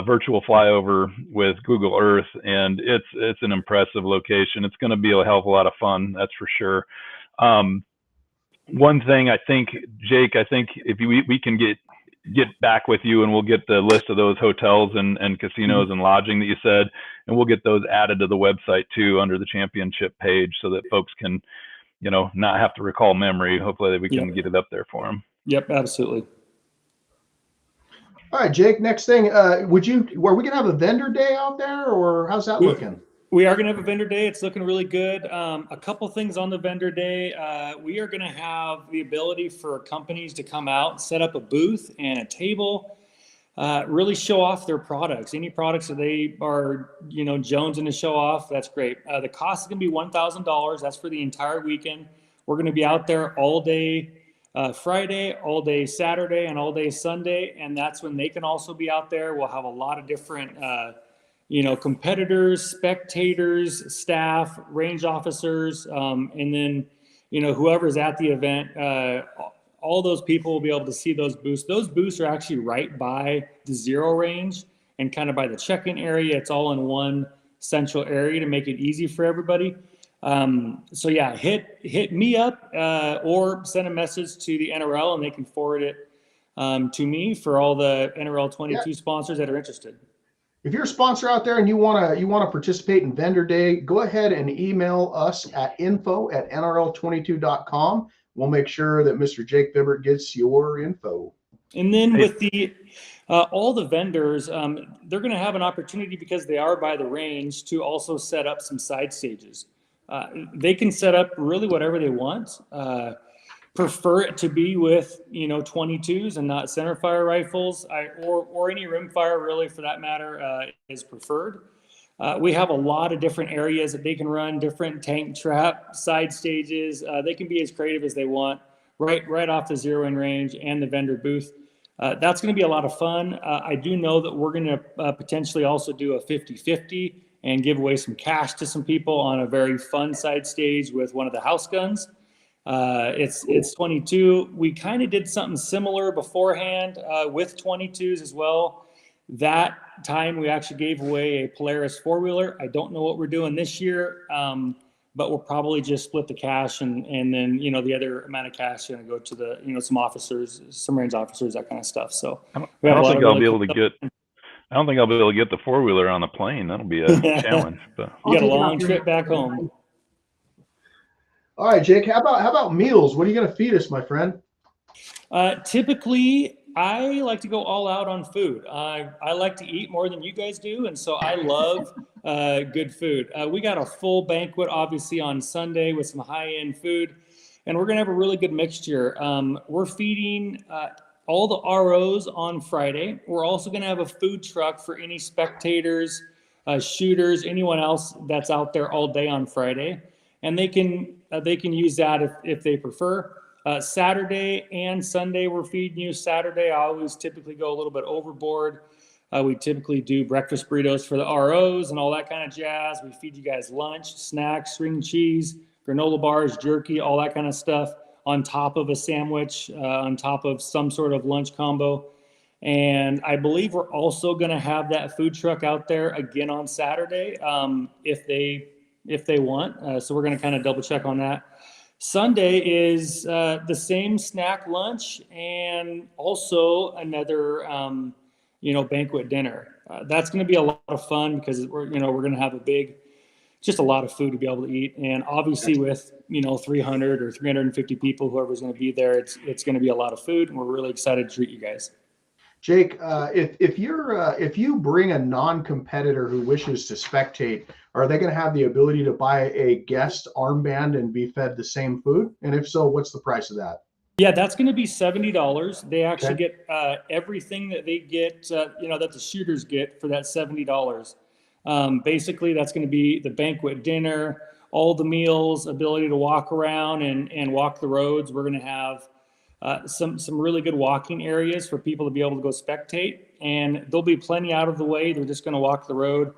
virtual flyover with Google Earth, and it's an impressive location. It's going to be a hell of a lot of fun, that's for sure. One thing I think, Jake, if we can get back with you, and we'll get the list of those hotels and casinos and lodging that you said, and we'll get those added to the website too under the championship page so that folks can not have to recall memory. Hopefully that we can get it up there for them. Yep, absolutely. All right, Jake, next thing, were we going to have a vendor day out there, or how's that looking? We are going to have a vendor day. It's looking really good. A couple things on the vendor day. We are going to have the ability for companies to come out, set up a booth and a table, really show off their products. Any products that they are, jonesing to show off, that's great. The cost is going to be $1,000. That's for the entire weekend. We're going to be out there all day Friday, all day Saturday, and all day Sunday. And that's when they can also be out there. We'll have a lot of different, competitors, spectators, staff, range officers, and then, whoever's at the event, all those people will be able to see those booths. Those booths are actually right by the zero range and kind of by the check-in area. It's all in one central area to make it easy for everybody. So yeah, hit me up or send a message to the NRL and they can forward it to me for all the NRL22 sponsors that are interested. If you're a sponsor out there and you want to participate in vendor day, go ahead and email us at info@nrl22.com. We'll make sure that Mr. Jake Bibbert gets your info. And then with the all the vendors, they're going to have an opportunity, because they are by the range, to also set up some side stages. They can set up really whatever they want. Prefer it to be with 22s and not centerfire rifles, or any rimfire, really, for that matter, is preferred. We have a lot of different areas that they can run, different tank trap side stages. They can be as creative as they want, right off the zero in range and the vendor booth. That's going to be a lot of fun. I do know that we're going to potentially also do a 50-50 and give away some cash to some people on a very fun side stage with one of the house guns. It's 22. We kind of did something similar beforehand with 22s as well. That time we actually gave away a Polaris four-wheeler. I don't know what we're doing this year, but we'll probably just split the cash, and then the other amount of cash is going to go to the some officers, some range officers, that kind of stuff. So I don't think I'll be able to get the four-wheeler on the plane. That'll be a challenge. But you got a long trip back home. All right, Jake, how about meals? What are you going to feed us, my friend? Typically, I like to go all out on food. I like to eat more than you guys do, and so I love good food. We got a full banquet, obviously, on Sunday with some high-end food, and we're going to have a really good mixture. We're feeding all the ROs on Friday. We're also going to have a food truck for any spectators, shooters, anyone else that's out there all day on Friday, and they can use that if they prefer. Saturday and Sunday, we're feeding you. Saturday, I always typically go a little bit overboard. We typically do breakfast burritos for the ROs and all that kind of jazz. We feed you guys lunch, snacks, string cheese, granola bars, jerky, all that kind of stuff on top of a sandwich, on top of some sort of lunch combo. And I believe we're also going to have that food truck out there again on Saturday if they want. So we're going to kind of double check on that. Sunday is the same snack lunch and also another, banquet dinner. That's going to be a lot of fun because we're going to have just a lot of food to be able to eat. And obviously with, 300 or 350 people, whoever's going to be there, it's going to be a lot of food, and we're really excited to treat you guys. Jake, if you bring a non-competitor who wishes to spectate, are they going to have the ability to buy a guest armband and be fed the same food? And if so, what's the price of that? Yeah, that's going to be $70. They actually get everything that they get, that the shooters get for that $70. Basically, that's going to be the banquet dinner, all the meals, ability to walk around and walk the roads. We're going to have some really good walking areas for people to be able to go spectate, and there'll be plenty out of the way. They're just going to walk the road.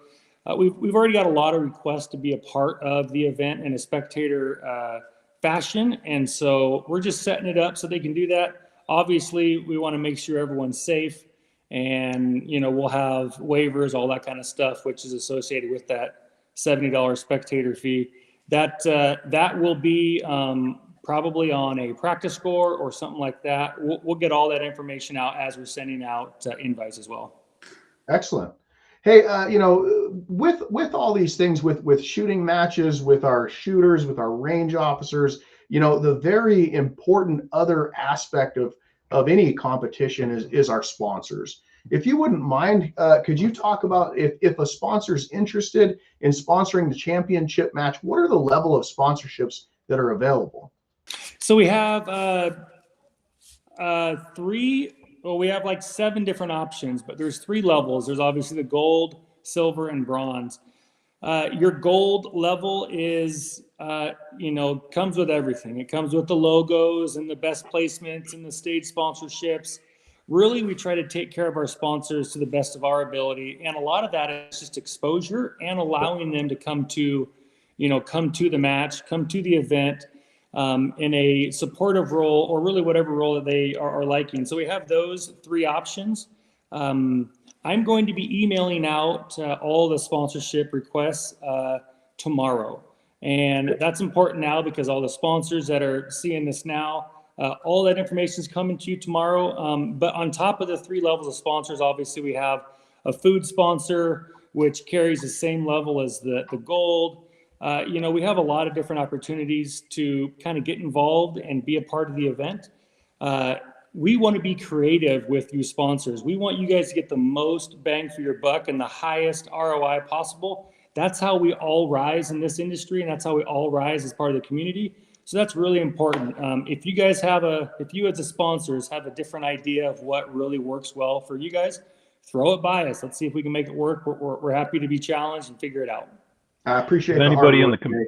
We've already got a lot of requests to be a part of the event in a spectator fashion, and so we're just setting it up so they can do that. Obviously, we want to make sure everyone's safe, and we'll have waivers, all that kind of stuff, which is associated with that $70 spectator fee. That will be probably on a practice score or something like that. We'll get all that information out as we're sending out invites as well. Excellent. Hey, with all these things, with shooting matches, with our shooters, with our range officers, you know, the very important other aspect of any competition is our sponsors. If you wouldn't mind, could you talk about if a sponsor is interested in sponsoring the championship match, what are the level of sponsorships that are available? So we have we have like 7 different options, but there's 3 levels. There's obviously the gold, silver, and bronze. Your gold level is, comes with everything. It comes with the logos and the best placements and the stage sponsorships. Really, we try to take care of our sponsors to the best of our ability. And a lot of that is just exposure and allowing them to come to the match, come to the event, in a supportive role, or really whatever role that they are liking. So we have those 3 options. I'm going to be emailing out all the sponsorship requests tomorrow. And that's important now because all the sponsors that are seeing this now, all that information is coming to you tomorrow. But on top of the 3 levels of sponsors, obviously we have a food sponsor, which carries the same level as the gold. We have a lot of different opportunities to kind of get involved and be a part of the event. We want to be creative with you sponsors. We want you guys to get the most bang for your buck and the highest ROI possible. That's how we all rise in this industry, and that's how we all rise as part of the community. So that's really important. If you guys if you as the sponsors have a different idea of what really works well for you guys, throw it by us. Let's see if we can make it work. We're happy to be challenged and figure it out. I appreciate If the anybody hard in work the today.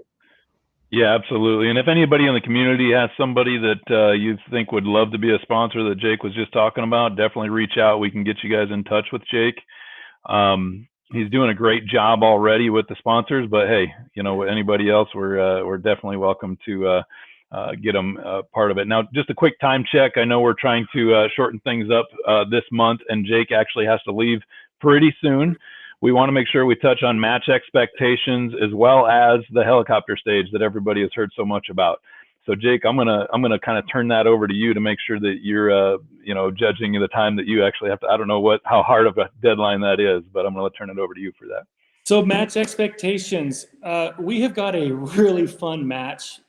Yeah, absolutely. And if anybody in the community has somebody that you think would love to be a sponsor that Jake was just talking about, definitely reach out. We can get you guys in touch with Jake. He's doing a great job already with the sponsors, but hey, anybody else, we're definitely welcome to get them part of it. Now, just a quick time check. I know we're trying to shorten things up this month, and Jake actually has to leave pretty soon. We want to make sure we touch on match expectations as well as the helicopter stage that everybody has heard so much about. So Jake, I'm gonna kind of turn that over to you to make sure that you're judging the time that you actually have to. I don't know how hard of a deadline that is, but I'm gonna turn it over to you for that. So match expectations. We have got a really fun match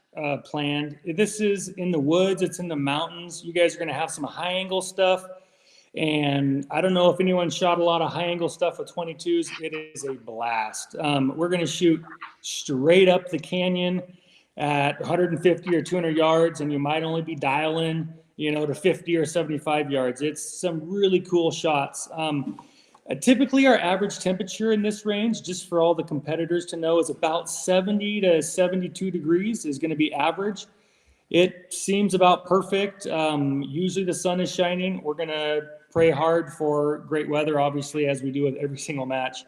planned. This is in the woods. It's in the mountains. You guys are gonna have some high angle stuff. And I don't know if anyone shot a lot of high angle stuff with 22s. It is a blast. We're going to shoot straight up the canyon at 150 or 200 yards, and you might only be dialing, to 50 or 75 yards. It's some really cool shots. Typically, our average temperature in this range, just for all the competitors to know, is about 70 to 72 degrees is going to be average. It seems about perfect. Usually the sun is shining. We're going to pray hard for great weather, obviously, as we do with every single match.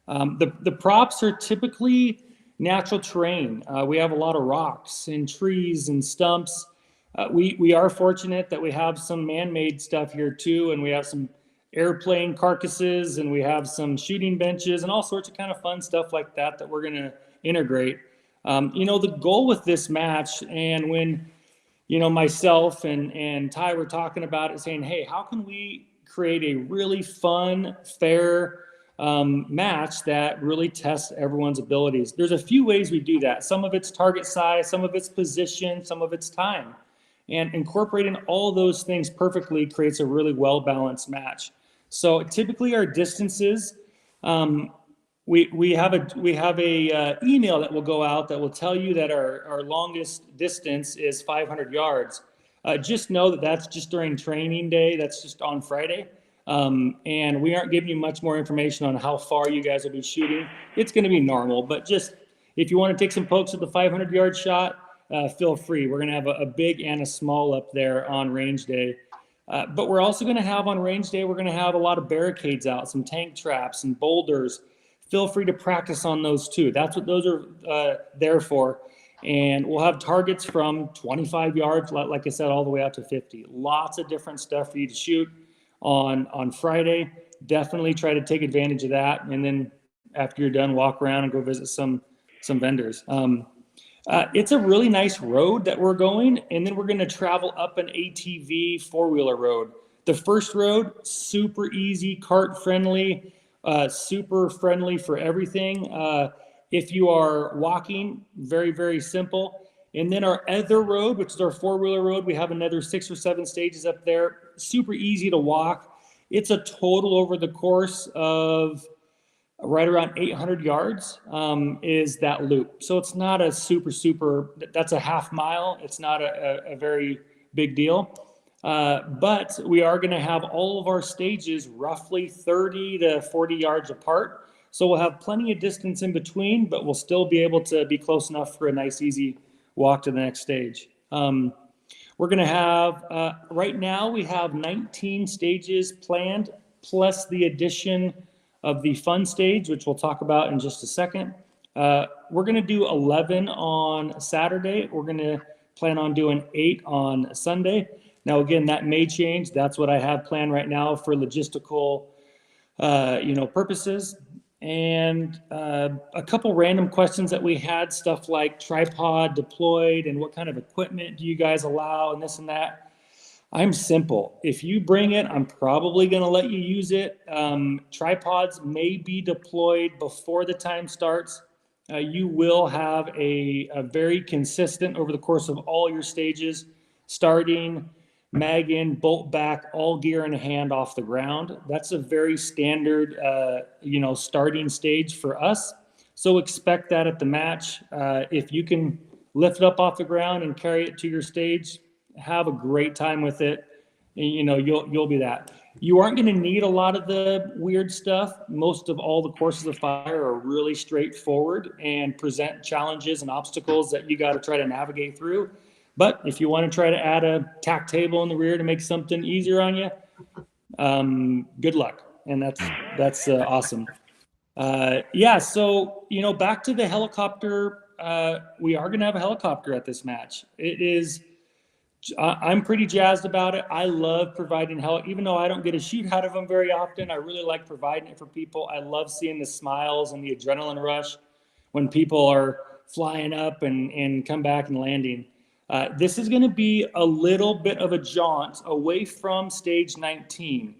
The props are typically natural terrain. We have a lot of rocks and trees and stumps. We are fortunate that we have some man-made stuff here too, and we have some airplane carcasses, and we have some shooting benches and all sorts of kind of fun stuff like that we're going to integrate. The goal with this match, and when myself and Ty were talking about it, saying, hey, how can we create a really fun, fair match that really tests everyone's abilities? There's a few ways we do that. Some of it's target size, some of it's position, some of it's time. And incorporating all those things perfectly creates a really well-balanced match. So typically our distances, we have a email that will go out that will tell you that our longest distance is 500 yards. Just know that that's just during training day. That's just on Friday. And we aren't giving you much more information on how far you guys will be shooting. It's going to be normal, but just if you want to take some pokes at the 500-yard shot, feel free. We're going to have a big and a small up there on range day. But we're also going to have on range day, we're going to have a lot of barricades out, some tank traps and boulders. Feel free to practice on those too. That's what those are there for. And we'll have targets from 25 yards, like I said, all the way out to 50. Lots of different stuff for you to shoot on Friday. Definitely try to take advantage of that. And then after you're done, walk around and go visit some vendors. It's a really nice road that we're going, and then we're going to travel up an ATV four-wheeler road. The first road, super easy, cart friendly, super friendly for everything. If you are walking, very, very simple. And then our other road, which is our 4-wheeler road, we have another 6 or 7 stages up there. Super easy to walk. It's a total over the course of right around 800 yards is that loop. So it's not a super, that's a half mile. It's not a very big deal. But we are going to have all of our stages roughly 30 to 40 yards apart. So we'll have plenty of distance in between, but we'll still be able to be close enough for a nice, easy walk to the next stage. We're going to have, right now we have 19 stages planned, plus the addition of the fun stage, which we'll talk about in just a second. We're going to do 11 on Saturday. We're going to plan on doing 8 on Sunday. Now, again, that may change. That's what I have planned right now for logistical, purposes. And a couple random questions that we had, stuff like tripod deployed and what kind of equipment do you guys allow and this and that. I'm simple. If you bring it, I'm probably going to let you use it. Tripods may be deployed before the time starts. You will have a very consistent over the course of all your stages, starting, mag in, bolt back, all gear in hand off the ground. That's a very standard, starting stage for us. So expect that at the match. If you can lift it up off the ground and carry it to your stage, have a great time with it. You'll be that. You aren't going to need a lot of the weird stuff. Most of all the courses of fire are really straightforward and present challenges and obstacles that you got to try to navigate through. But if you want to try to add a tack table in the rear to make something easier on you, good luck. And that's awesome. So, back to the helicopter. We are going to have a helicopter at this match. I'm pretty jazzed about it. I love providing even though I don't get a shoot out of them very often, I really like providing it for people. I love seeing the smiles and the adrenaline rush when people are flying up and come back and landing. This is going to be a little bit of a jaunt away from stage 19,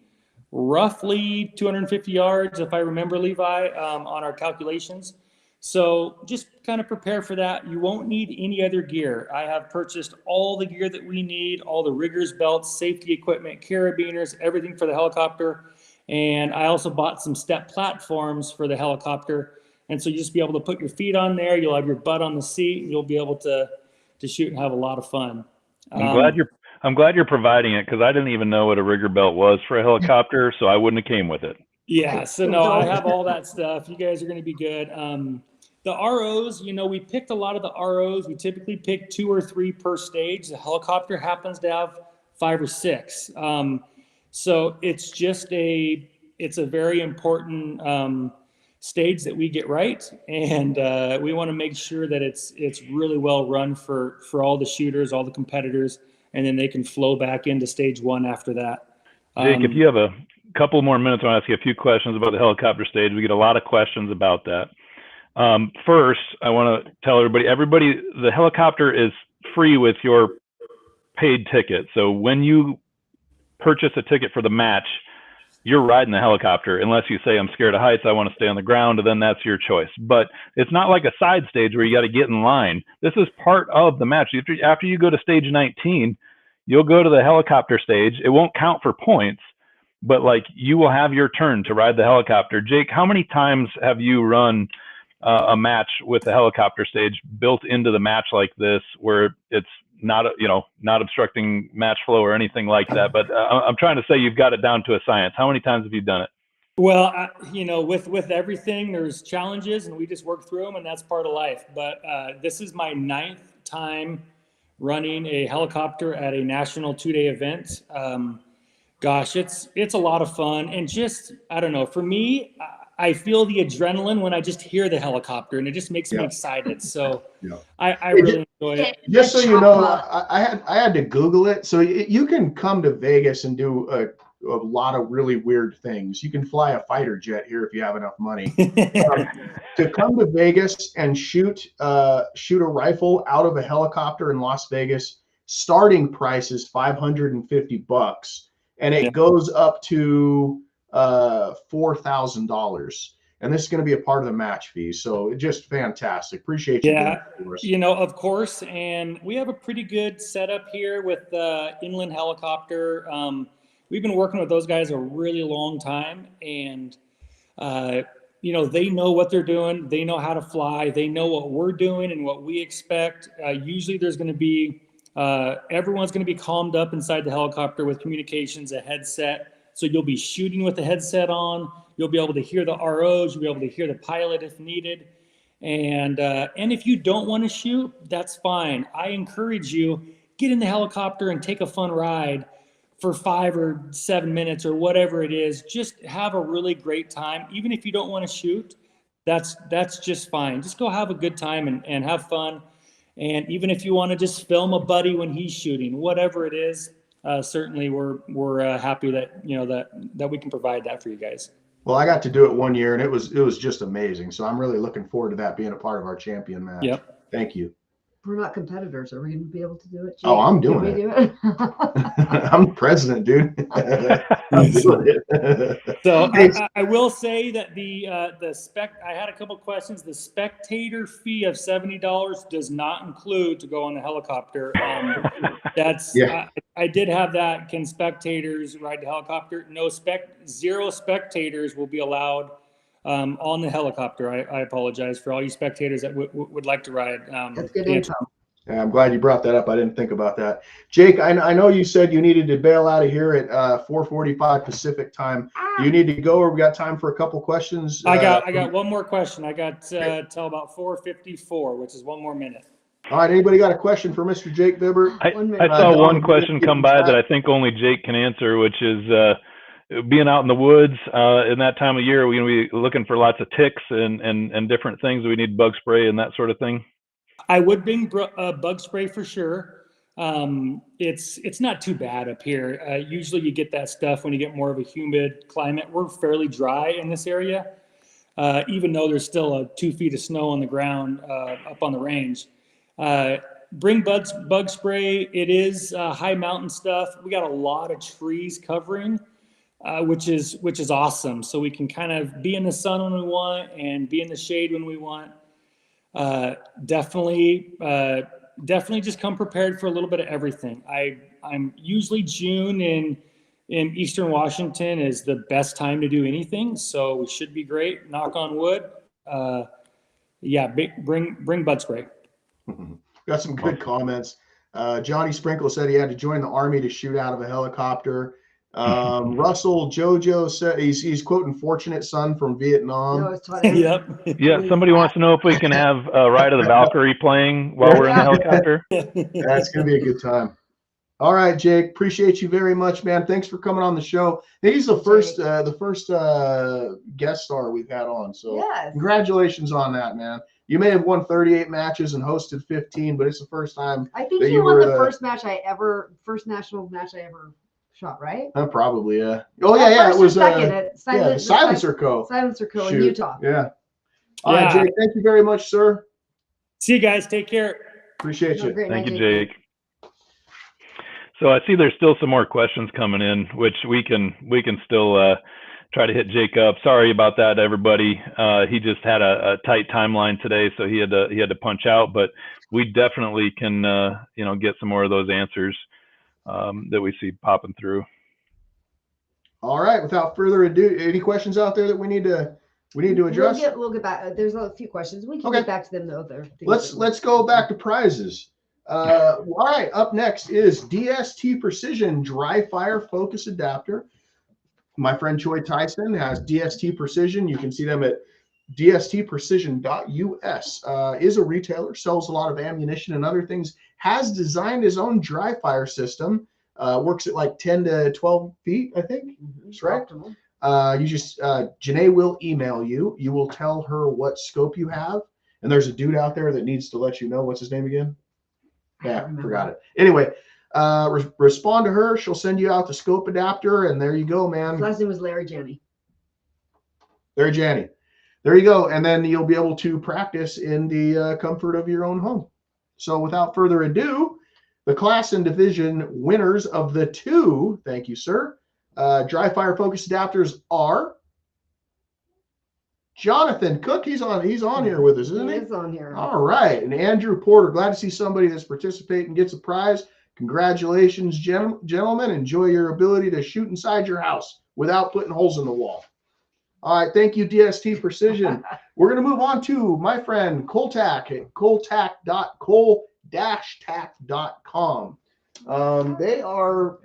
roughly 250 yards, if I remember, Levi, on our calculations. So just kind of prepare for that. You won't need any other gear. I have purchased all the gear that we need, all the riggers, belts, safety equipment, carabiners, everything for the helicopter. And I also bought some step platforms for the helicopter. And so you just be able to put your feet on there. You'll have your butt on the seat. And you'll be able to shoot and have a lot of fun. I'm glad you're providing it, because I didn't even know what a rigger belt was for a helicopter, so I wouldn't have came with it. Yeah, so no, I have all that stuff. You guys are going to be good. The ROs, we picked a lot of the ROs. We typically pick 2 or 3 per stage. The helicopter happens to have 5 or 6. So it's a very important stage that we get right, and we want to make sure that it's really well run for all the shooters, all the competitors, and then they can flow back into stage 1 after that. Jake, if you have a couple more minutes, I'll ask you a few questions about the helicopter stage. We get a lot of questions about that. First, I want to tell everybody, the helicopter is free with your paid ticket. So when you purchase a ticket for the match, you're riding the helicopter, unless you say, I'm scared of heights, I want to stay on the ground, and then that's your choice. But it's not like a side stage where you got to get in line. This is part of the match. After you go to stage 19, you'll go to the helicopter stage. It won't count for points, but you will have your turn to ride the helicopter. Jake, how many times have you run a match with the helicopter stage built into the match like this, where it's not obstructing match flow or anything like that? But I'm trying to say you've got it down to a science. How many times have you done it? Well, with everything, there's challenges, and we just work through them, and that's part of life. But this is my 9th time running a helicopter at a national 2-day event. Gosh, it's a lot of fun, and I don't know, for me, I feel the adrenaline when I just hear the helicopter, and it just makes me excited. So I really enjoy it. Just so you know, I had to Google it. So you can come to Vegas and do a lot of really weird things. You can fly a fighter jet here if you have enough money. To come to Vegas and shoot a rifle out of a helicopter in Las Vegas, starting price is $550, and it goes up to $4,000. and this is going to be a part of the match fee. So just fantastic. Appreciate you doing Yeah, it for us. you know, of course. And we have a pretty good setup here with Inland Helicopter. We've been working with those guys a really long time, and you know, they know what they're doing. They know how to fly. They know what we're doing and what we expect. Usually there's going to be, everyone's going to be calmed up inside the helicopter with communications, a headset. So you'll be shooting with the headset on. You'll be able to hear the ROs. You'll be able to hear the pilot if needed. And if you don't want to shoot, that's fine. I encourage you, get in the helicopter and take a fun ride for 5 or 7 minutes or whatever it is. Just have a really great time. Even if you don't want to shoot, that's just fine. Just go have a good time and have fun. And even if you want to just film a buddy when he's shooting, whatever it is, certainly we're happy that, you know, that we can provide that for you guys. Well, I got to do it one year, and it was just amazing. So I'm really looking forward to that being a part of our champion match. Yep. Thank you. We're not competitors. Are we going to be able to do it? Oh, I'm Can doing we it. do it? I'm the president, dude. I'm doing it. So Hey, I will say that I had a couple questions. The spectator fee of $70 does not include to go on the helicopter. That's Yeah. I did have that. Can spectators ride the helicopter? No, zero spectators will be allowed on the helicopter. I apologize for all you spectators that would like to ride. That's good info. Yeah, I'm glad you brought that up. I didn't think about that. Jake, I know you said you needed to bail out of here at 4:45 Pacific time. Do you need to go, or we got time for a couple questions? I got one more question. I got till about 4:54, which is one more minute. All right. Anybody got a question for Mr. Jake Bibbert? I saw one question come by that I think only Jake can answer, which is being out in the woods in that time of year. We're going to be looking for lots of ticks and different things. We need bug spray and that sort of thing. I would bring bug spray for sure. It's not too bad up here. Usually you get that stuff when you get more of a humid climate. We're fairly dry in this area, even though there's still 2 feet of snow on the ground up on the range. Bring bug spray. It is high mountain stuff. We got a lot of trees covering, which is awesome. So we can kind of be in the sun when we want and be in the shade when we want. Definitely just come prepared for a little bit of everything. I'm usually June in Eastern Washington is the best time to do anything. So we should be great. Knock on wood. Yeah, bring bug spray. Got some good comments. Johnny Sprinkle said he had to join the Army to shoot out of a helicopter. Russell Jojo said he's quoting Fortunate Son from Vietnam. No, it's totally- Yep. Yeah, somebody wants to know if we can have Ride of the Valkyrie playing while we're in the helicopter. That's going to be a good time. All right, Jake, appreciate you very much, man. Thanks for coming on the show. I think he's the first guest star we've had on. So Yes. congratulations on that, man. You may have won 38 matches and hosted 15, but it's the first time. I think that you you won were the first national match I ever shot, right? Probably, yeah. Oh, yeah. It was second the Silencer Co. Silencer Co. in Shoot. Utah. Yeah. All right, Jake. Thank you very much, sir. See you guys. Take care. Appreciate you. Great Thank night, you, Jake. So I see there's still some more questions coming in, which we can still try to hit Jake up. Sorry about that, everybody. He just had a tight timeline today, so he had to punch out. But we definitely can get some more of those answers that we see popping through. All right. Without further ado, any questions out there that we need to address? We'll get back. There's a few questions. We can get back to them though. Let's go back to prizes. All right. Up next is DST Precision Dry Fire Focus Adapter. My friend Choi Tyson has DST Precision. You can see them at dstprecision.us. Is a retailer, sells a lot of ammunition and other things, has designed his own dry fire system, works at like 10 to 12 feet, I think. That's right. You just, Janae will email you. You will tell her what scope you have. And there's a dude out there that needs to let you know. What's his name again? Yeah, forgot it. Anyway, respond to her. She'll send you out the scope adapter, and there you go, man. His last name was Larry Janney. Larry Janney. There you go. And then you'll be able to practice in the comfort of your own home. So without further ado, the class and division winners of the two, thank you, sir, dry fire focus adapters are Jonathan Cook, he's on here with us, isn't He he? is on here. All right. And Andrew Porter, glad to see somebody that's participating and gets a prize. Congratulations, gentlemen. Enjoy your ability to shoot inside your house without putting holes in the wall. All right. Thank you, DST Precision. We're going to move on to my friend Coltac at coal-tac.com. They are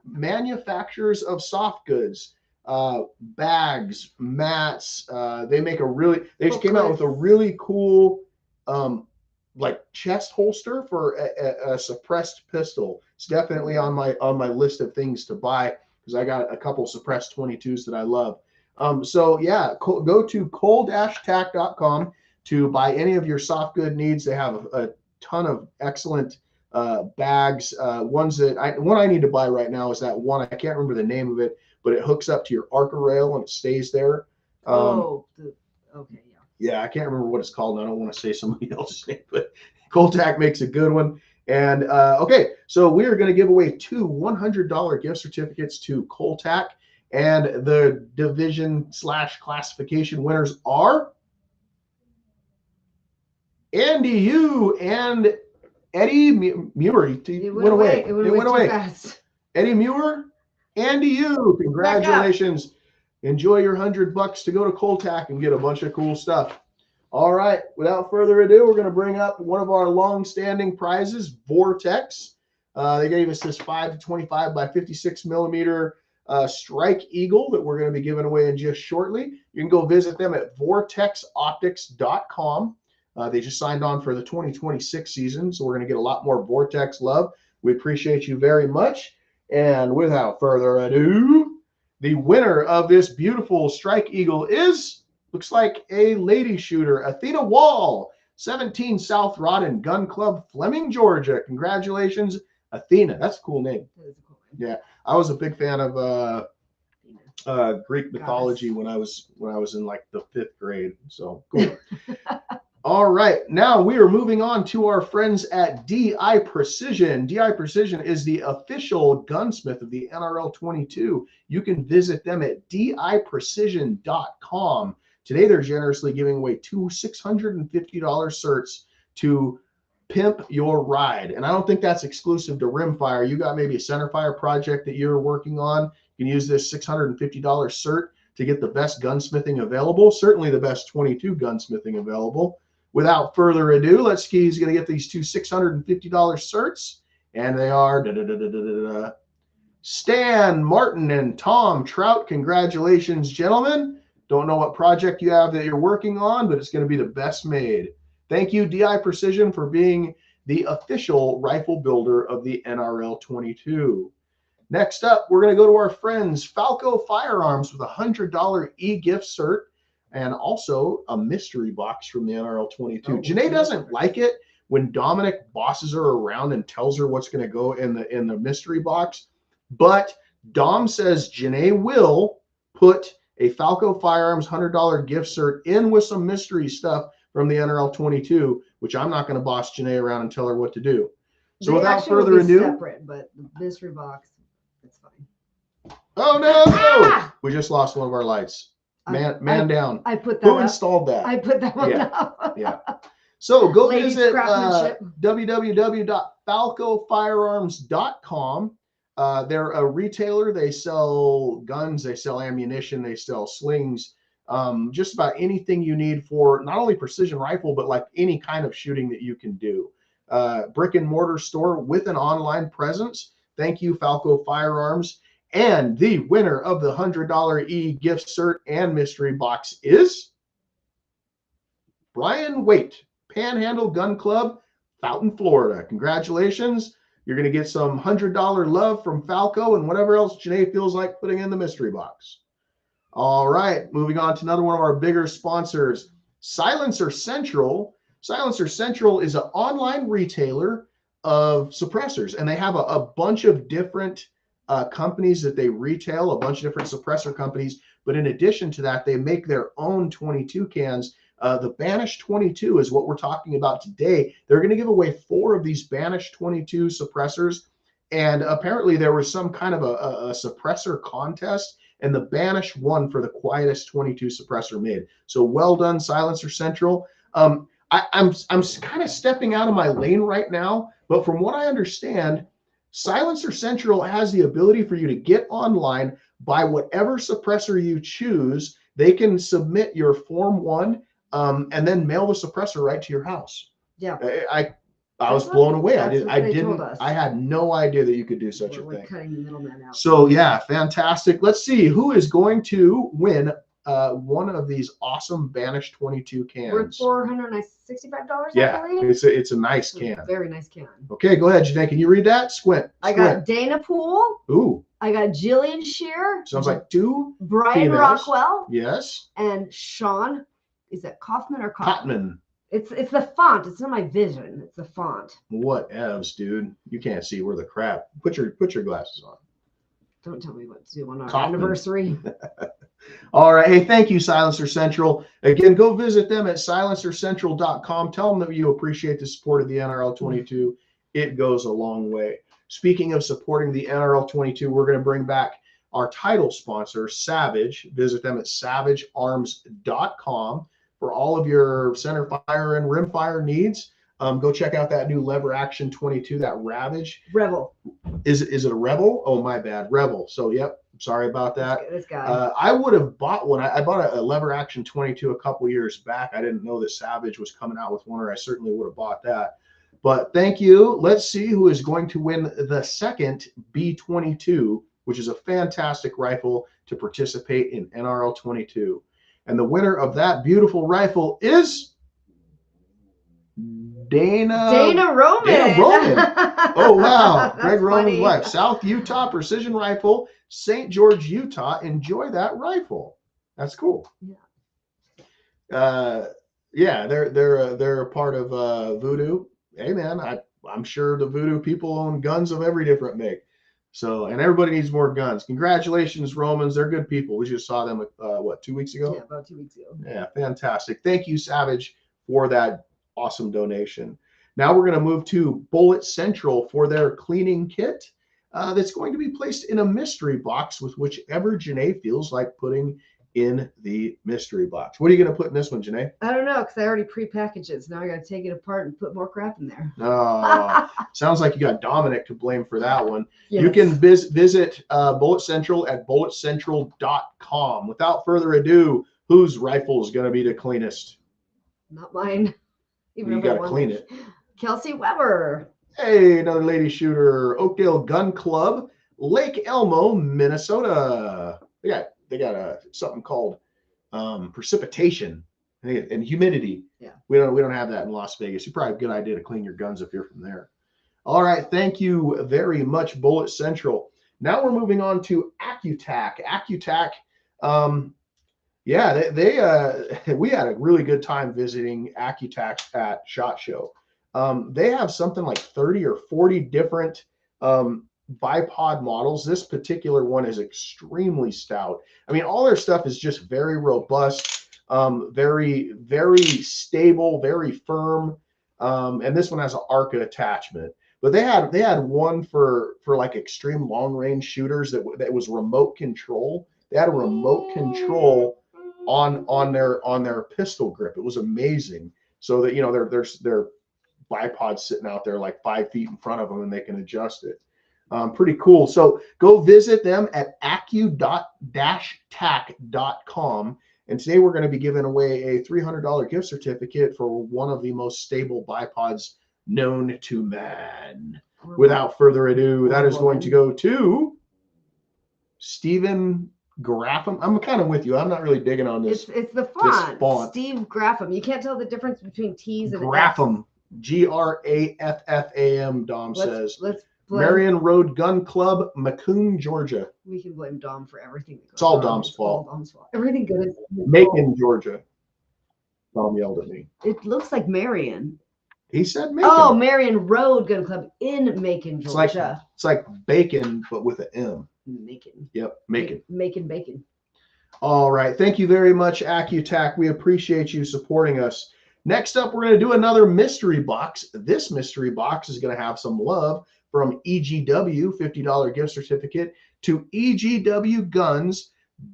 manufacturers of soft goods, bags, mats. They just came out with a really cool like chest holster for a suppressed pistol. It's definitely on my list of things to buy because I got a couple suppressed 22s that I love. So yeah, go to coal-tac.com to buy any of your soft good needs. They have a ton of excellent bags. One I need to buy right now is that one. I can't remember the name of it, but it hooks up to your Arca rail and it stays there. Okay, yeah. Yeah, I can't remember what it's called. And I don't want to say somebody else's name, but Coltac makes a good one. And okay, so we are going to give away 2 $100 gift certificates to Coltac, and the division/classification winners are Andy Yu and Eddie Muir. It went away. It went away. Fast. Eddie Muir, Andy Yu, congratulations. Enjoy your $100 to go to Coltac and get a bunch of cool stuff. All right, without further ado, we're going to bring up one of our long-standing prizes, Vortex. They gave us this 5 to 25 by 56 millimeter Strike Eagle that we're going to be giving away in just shortly. You can go visit them at vortexoptics.com. They just signed on for the 2026 season, so we're going to get a lot more Vortex love. We appreciate you very much. And without further ado, the winner of this beautiful Strike Eagle looks like a lady shooter, Athena Wall, 17 South Rodden Gun Club, Fleming, Georgia. Congratulations, Athena. That's a cool name. That is a cool name. Yeah, I was a big fan of Greek mythology when I was in like the 5th grade. So cool. All right, now we are moving on to our friends at DI Precision. DI Precision is the official gunsmith of the NRL22. You can visit them at diprecision.com. Today, they're generously giving away 2 $650 certs to pimp your ride. And I don't think that's exclusive to rimfire. You got maybe a centerfire project that you're working on. You can use this $650 cert to get the best gunsmithing available, certainly the best 22 gunsmithing available. Without further ado, he's going to get these 2 $650 certs, and they are Stan Martin and Tom Trout. Congratulations, gentlemen. Don't know what project you have that you're working on, but it's going to be the best made. Thank you, DI Precision, for being the official rifle builder of the NRL22. Next up, we're going to go to our friends Falco Firearms with a $100 e-gift cert, and also a mystery box from the NRL22. Janae doesn't like it when Dominic bosses her around and tells her what's going to go in the mystery box. But Dom says Janae will put a Falco Firearms $100 gift cert in with some mystery stuff from the NRL22, which I'm not going to boss Janae around and tell her what to do. So without further ado, separate, but the mystery box, it's fine. Oh no! Ah! We just lost one of our lights. Man down. I put that Who up. installed that? I put that one up. Yeah. So go Ladies visit www.falcofirearms.com. They're a retailer. They sell guns, they sell ammunition, they sell slings, just about anything you need for not only precision rifle, but like any kind of shooting that you can do. Brick and mortar store with an online presence. Thank you, Falco Firearms. And the winner of the $100 e-gift cert and mystery box is Brian Waite, Panhandle Gun Club, Fountain, Florida. Congratulations. You're going to get some $100 love from Falco and whatever else Janae feels like putting in the mystery box. All right, moving on to another one of our bigger sponsors, Silencer Central. Silencer Central is an online retailer of suppressors, and they have a bunch of different companies that they retail, a bunch of different suppressor companies. But in addition to that, they make their own 22 cans. The Banish 22 is what we're talking about today. They're going to give away 4 of these Banish 22 suppressors. And apparently there was some kind of a suppressor contest, and the Banish 1 for the quietest 22 suppressor made. So well done, Silencer Central. I'm kind of stepping out of my lane right now, but from what I understand, Silencer Central has the ability for you to get online, buy whatever suppressor you choose. They can submit your Form 1 and then mail the suppressor right to your house. Yeah. I was blown away. Told us. I had no idea that you could do such a We're thing. cutting the middleman out. So yeah, fantastic. Let's see who is going to win one of these awesome Banish 22 cans. Worth $465, Yeah, I believe. it's a nice can. Very nice can. Okay, go ahead, Janae. Can you read that? Squint. I got Dana Poole. Ooh, I got Jillian Shear. sounds like two. Brian females. Rockwell. Yes. And Sean. Is that Kaufman or Cotman. It's the font. It's not my vision. It's the font. What evs, dude? You can't see where the crap. Put your glasses on. Don't tell me what to do on our Kaufman. anniversary. All right. Hey, thank you, Silencer Central. Again, go visit them at silencercentral.com. Tell them that you appreciate the support of the NRL22. It goes a long way. Speaking of supporting the NRL22, we're going to bring back our title sponsor, Savage. Visit them at savagearms.com for all of your center fire and rim fire needs. Go check out that new lever action 22, that Ravage. Rebel. Is it a Rebel? Oh, my bad. Rebel. So, yep. Sorry about that. This guy. I would have bought one. I bought a lever action 22 a couple years back. I didn't know that Savage was coming out with one, or I certainly would have bought that. But thank you. Let's see who is going to win the second B22, which is a fantastic rifle to participate in NRL 22. And the winner of that beautiful rifle is Dana Roman. Dana Roman. Oh, wow. Greg Roman's funny. wife. South Utah Precision Rifle, St. George, Utah. Enjoy that rifle. That's cool. Yeah. Yeah, they're a part of Voodoo. Hey, man, I'm sure the Voodoo people own guns of every different make. So, and everybody needs more guns. Congratulations, Romans. They're good people. We just saw them, 2 weeks ago? Yeah, about 2 weeks ago. Yeah, fantastic. Thank you, Savage, for that awesome donation. Now we're going to move to Bullet Central for their cleaning kit that's going to be placed in a mystery box with whichever Janae feels like putting in the mystery box. What are you going to put in this one, Janae? I don't know, because I already pre-packaged it. So now I got to take it apart and put more crap in there. Sounds like you got Dominic to blame for that one. Yes. You can visit Bullet Central at bulletcentral.com. Without further ado, whose rifle is going to be the cleanest? Not mine. Even You if I got to wanted. clean it. Kelsey Weber. Hey, another lady shooter. Oakdale Gun Club, Lake Elmo, Minnesota. They got something called precipitation and humidity. Yeah. We don't have that in Las Vegas. You probably have a good idea to clean your guns if you're from there. All right, thank you very much, Bullet Central. Now we're moving on to Accutac. Accutac, we had a really good time visiting Accutac at SHOT Show. They have something like 30 or 40 different bipod models. This particular one is extremely stout. I mean, all their stuff is just very robust, very, very stable, very firm. And this one has an ARCA attachment. But they had one for like extreme long range shooters that was remote control. They had a remote control on their pistol grip. It was amazing. So that their bipods sitting out there like 5 feet in front of them, and they can adjust it. Pretty cool. So go visit them at accu-tac.com. And today we're going to be giving away a $300 gift certificate for one of the most stable bipods known to man. Without further ado, that is going to go to Stephen Graffam. I'm kind of with you. I'm not really digging on this. It's the font. Steve Graffam. You can't tell the difference between T's and Graffam. Graffam, Dom says. Let's Marion Road Gun Club, Macomb, Georgia. We can blame Dom for everything. It's all Dom's fault. All Dom's fault. Everything good is Macon, Georgia. Dom yelled at me. It looks like Marion. He said Macon. Oh, Marion Road Gun Club in Macon, Georgia. It's like bacon, but with an M. Macon. Yep, Macon. Macon bacon. All right. Thank you very much, Accutac. We appreciate you supporting us. Next up, we're going to do another mystery box. This mystery box is going to have some love from EGW, $50 gift certificate to EGW Guns.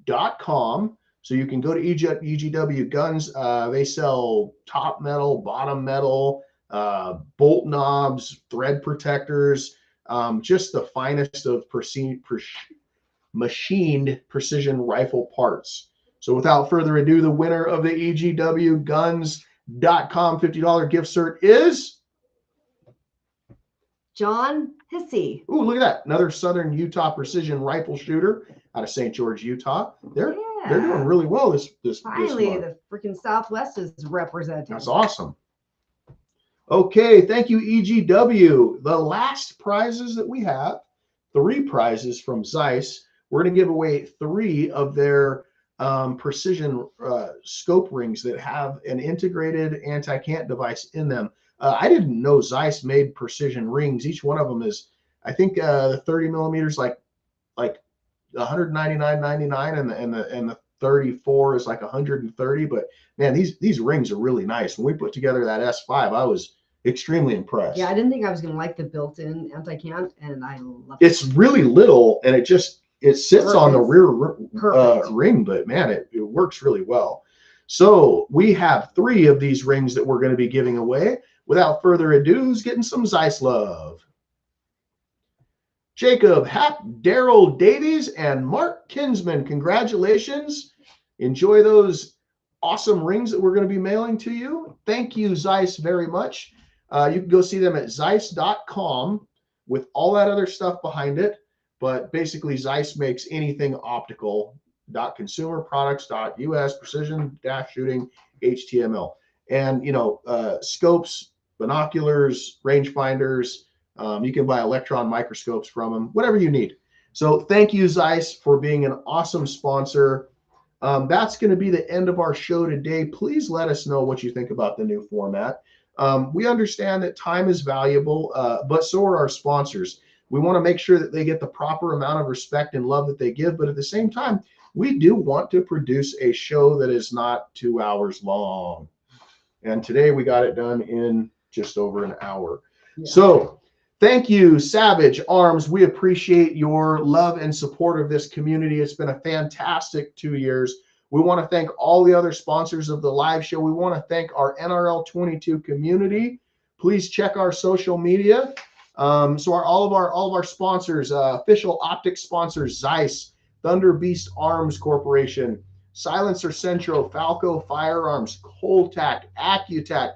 EGW.com. So you can go to EGW Guns. They sell top metal, bottom metal, bolt knobs, thread protectors, just the finest of machined precision rifle parts. So without further ado, the winner of the EGWGuns.com $50 gift cert is John Hissey. Ooh, look at that. Another Southern Utah precision rifle shooter out of St. George, Utah. They're doing really well this Finally, month. the freaking Southwest is represented. That's awesome. Okay, thank you, EGW. The last prizes that we have, 3 prizes from Zeiss. We're going to give away 3 of their precision scope rings that have an integrated anti-cant device in them. I didn't know Zeiss made precision rings. Each one of them is, I think, the 30 millimeters like $199.99, and the 34 is like 130. But man, these rings are really nice. When we put together that S5, I was extremely impressed. Yeah, I didn't think I was going to like the built-in anti-cant, and I love it. It's really little, and it sits on the rear ring, but man, it works really well. So we have 3 of these rings that we're going to be giving away. Without further ado, who's getting some Zeiss love? Jacob Happ, Daryl Davies, and Mark Kinsman. Congratulations. Enjoy those awesome rings that we're going to be mailing to you. Thank you, Zeiss, very much. You can go see them at Zeiss.com with all that other stuff behind it. But basically, Zeiss makes anything optical. .consumerproducts.us, precision-shooting, HTML. And, scopes, binoculars, rangefinders. You can buy electron microscopes from them, whatever you need. So thank you, Zeiss, for being an awesome sponsor. That's going to be the end of our show today. Please let us know what you think about the new format. We understand that time is valuable, but so are our sponsors. We want to make sure that they get the proper amount of respect and love that they give. But at the same time, we do want to produce a show that is not 2 hours long. And today we got it done in just over an hour. Yeah. So thank you, Savage Arms. We appreciate your love and support of this community. It's been a fantastic 2 years. We want to thank all the other sponsors of the live show. We want to thank our NRL22 community. Please check our social media. So all of our sponsors, official optics sponsors, Zeiss, Thunder Beast Arms Corporation, Silencer Centro, Falco Firearms, Coltac, Accutac,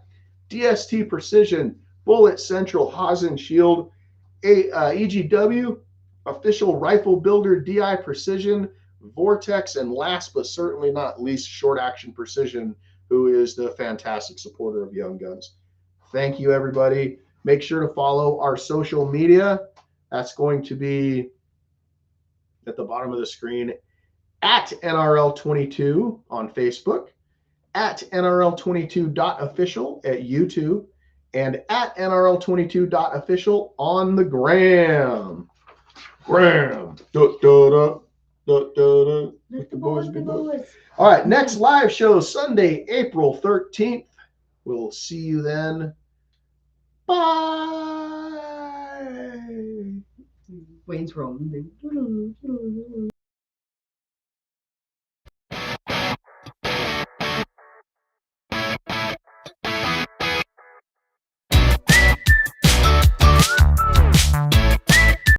DST Precision, Bullet Central, Haas and Shield, EGW, Official Rifle Builder, DI Precision, Vortex, and last but certainly not least, Short Action Precision, who is the fantastic supporter of Young Guns. Thank you, everybody. Make sure to follow our social media. That's going to be at the bottom of the screen, at NRL22 on Facebook, at NRL22.official at YouTube, and at NRL22.official on the Gram. Gram. All right, next live show, Sunday, April 13th. We'll see you then. Bye. Wayne's rolling.